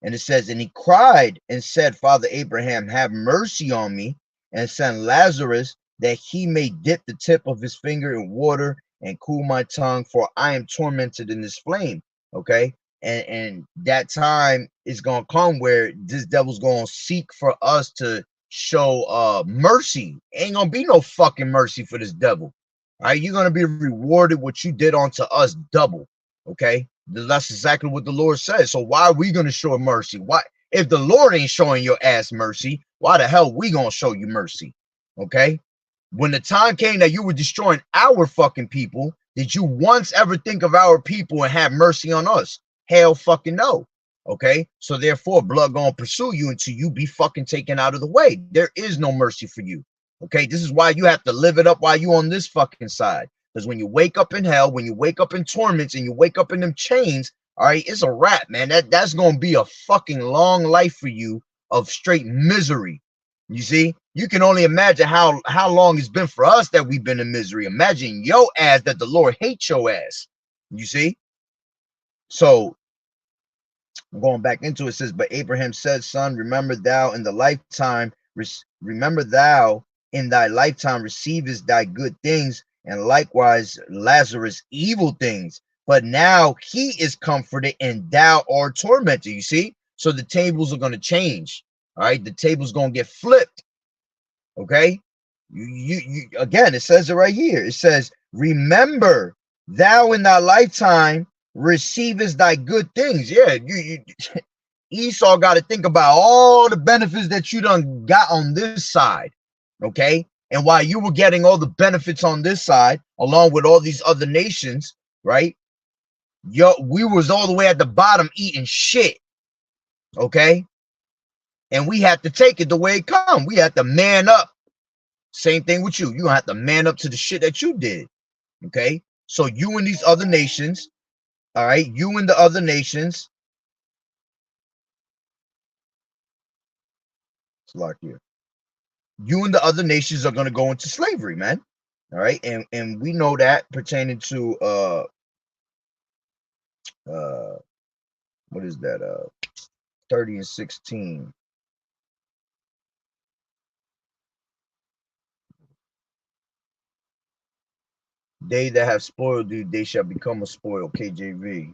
And it says, and he cried and said, Father Abraham, have mercy on me, and send Lazarus that he may dip the tip of his finger in water and cool my tongue, for I am tormented in this flame. Okay, and that time is gonna come where this devil's gonna seek for us to show mercy. Ain't gonna be no fucking mercy for this devil. All right, you're gonna be rewarded what you did unto us double. Okay, that's exactly what the Lord says. So why are we gonna show mercy? Why, if the Lord ain't showing your ass mercy, why the hell we gonna show you mercy? Okay, when the time came that you were destroying our fucking people, did you once ever think of our people and have mercy on us? Hell fucking no. Okay, so therefore blood gonna pursue you until you be fucking taken out of the way. There is no mercy for you. Okay, this is why you have to live it up while you on this fucking side. Because when you wake up in hell, when you wake up in torments, and you wake up in them chains, all right, it's a wrap, man. That's gonna be a fucking long life for you of straight misery. You see, you can only imagine how long it's been for us that we've been in misery. Imagine your ass that the Lord hates your ass. You see, so going back into it, says, but Abraham said, son, remember thou in thy lifetime receivest thy good things, and likewise Lazarus evil things. But now he is comforted and thou art tormented. You see, so the tables are going to change. All right, the table's going to get flipped. Okay, you again, it says it right here. It says, remember thou in thy lifetime receivest thy good things. Yeah, you Esau got to think about all the benefits that you done got on this side. Okay, and while you were getting all the benefits on this side along with all these other nations, right, we was all the way at the bottom eating shit. Okay, and we had to take it the way it come. We had to man up. Same thing with you. You have to man up to the shit that you did. Okay, so you and these other nations, all right, you and the other nations, it's like here, you and the other nations are going to go into slavery, man. All right, and we know that pertaining to what is that, 30 and 16. They that have spoiled you, they shall become a spoil. KJV.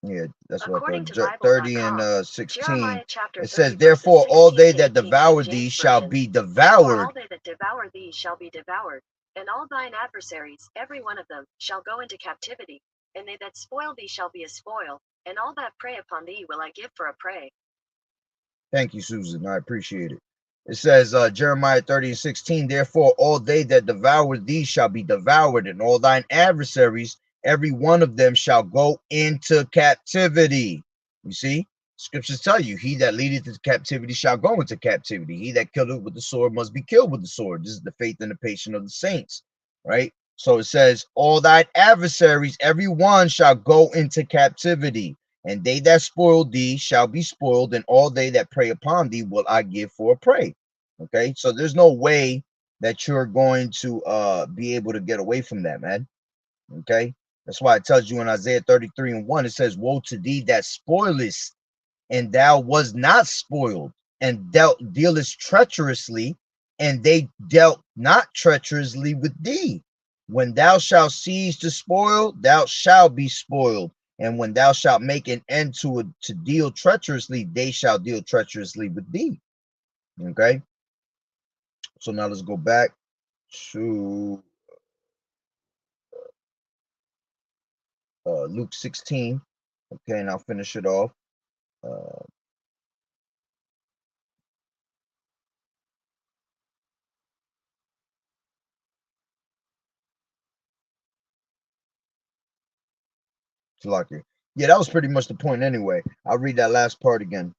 Yeah, that's what I thought. 30 and 16. It says, therefore, all they that devour thee shall be devoured. All they that devour thee shall be devoured, and all thine adversaries, every one of them, shall go into captivity, and they that spoil thee shall be a spoil, and all that prey upon thee will I give for a prey. Thank you, Susan. I appreciate it. It says, Jeremiah 30 and 16, therefore all they that devour thee shall be devoured, and all thine adversaries, every one of them shall go into captivity. You see, scriptures tell you, he that leadeth into captivity shall go into captivity. He that killeth with the sword must be killed with the sword. This is the faith and the patience of the saints. right? So it says, all thy adversaries, every one shall go into captivity, and they that spoil thee shall be spoiled, and all they that prey upon thee will I give for a prey. Okay, so there's no way that you're going to be able to get away from that, man. Okay, that's why it tells you in Isaiah 33:1, it says, woe to thee that spoilest, and thou was not spoiled, and dealest treacherously, and they dealt not treacherously with thee. When thou shalt seize to spoil, thou shalt be spoiled. And when thou shalt make an end to it, to deal treacherously, they shall deal treacherously with thee. Okay. So now let's go back to Luke 16. Okay, and I'll finish it off. Uh, yeah, that was pretty much the point anyway. I'll read that last part again.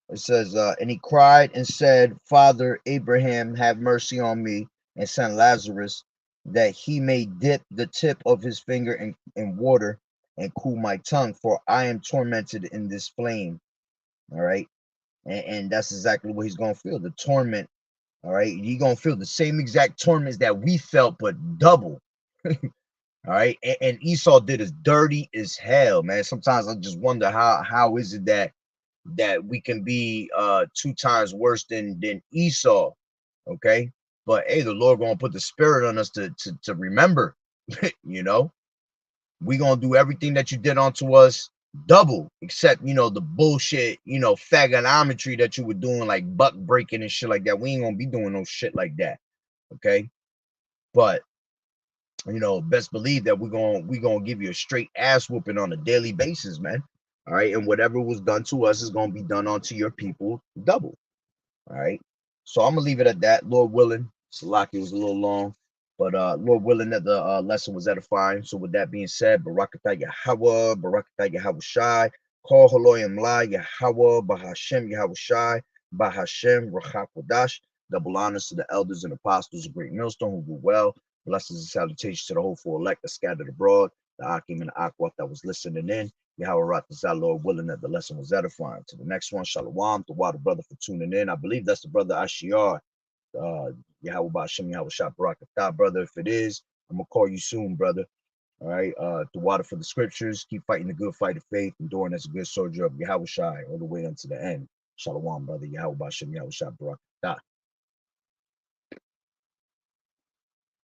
It says, and he cried and said, Father Abraham, have mercy on me, and send Lazarus, that he may dip the tip of his finger in water and cool my tongue, for I am tormented in this flame. All right. And that's exactly what he's going to feel, the torment. All right. He's going to feel the same exact torments that we felt, but double. All right. And Esau did as dirty as hell, man. Sometimes I just wonder how is it that we can be 2 times worse than Esau. Okay. But hey, the Lord gonna put the spirit on us to remember. You know, we gonna do everything that you did unto us double, except the bullshit, fagonometry that you were doing, like buck breaking and shit like that. We ain't gonna be doing no shit like that. Okay. But best believe that we gonna give you a straight ass whooping on a daily basis, man. All right. And whatever was done to us is gonna be done onto your people double. All right. So I'm gonna leave it at that. Lord willing. Salaki was a little long, but Lord willing that the lesson was edifying. So with that being said, Barakatah Yahweh, Barakatah Yahweh Shai, Call Haloyim La Yahweh, Bahashem Yahweh Shai, Bahashem Rachakodash. Double honors to the elders and apostles of Great Millstone who do well. Blessings and salutations to the hopeful elect that scattered abroad, the Akim and the Akwat that was listening in. Yahweh Ratazah, Lord willing that the lesson was edifying. To the next one, Shalom, the water brother for tuning in. I believe that's the brother Ashiar. Yahweh Bashem, Yahweh Shah Barakatah, brother. If it is, I'm gonna call you soon, brother. All right. The water for the scriptures. Keep fighting the good fight of faith, enduring as a good soldier of Yahweh Shai all the way unto the end. Shalom, brother. Yahweh Bashem, Yahweh Shah Barakatah.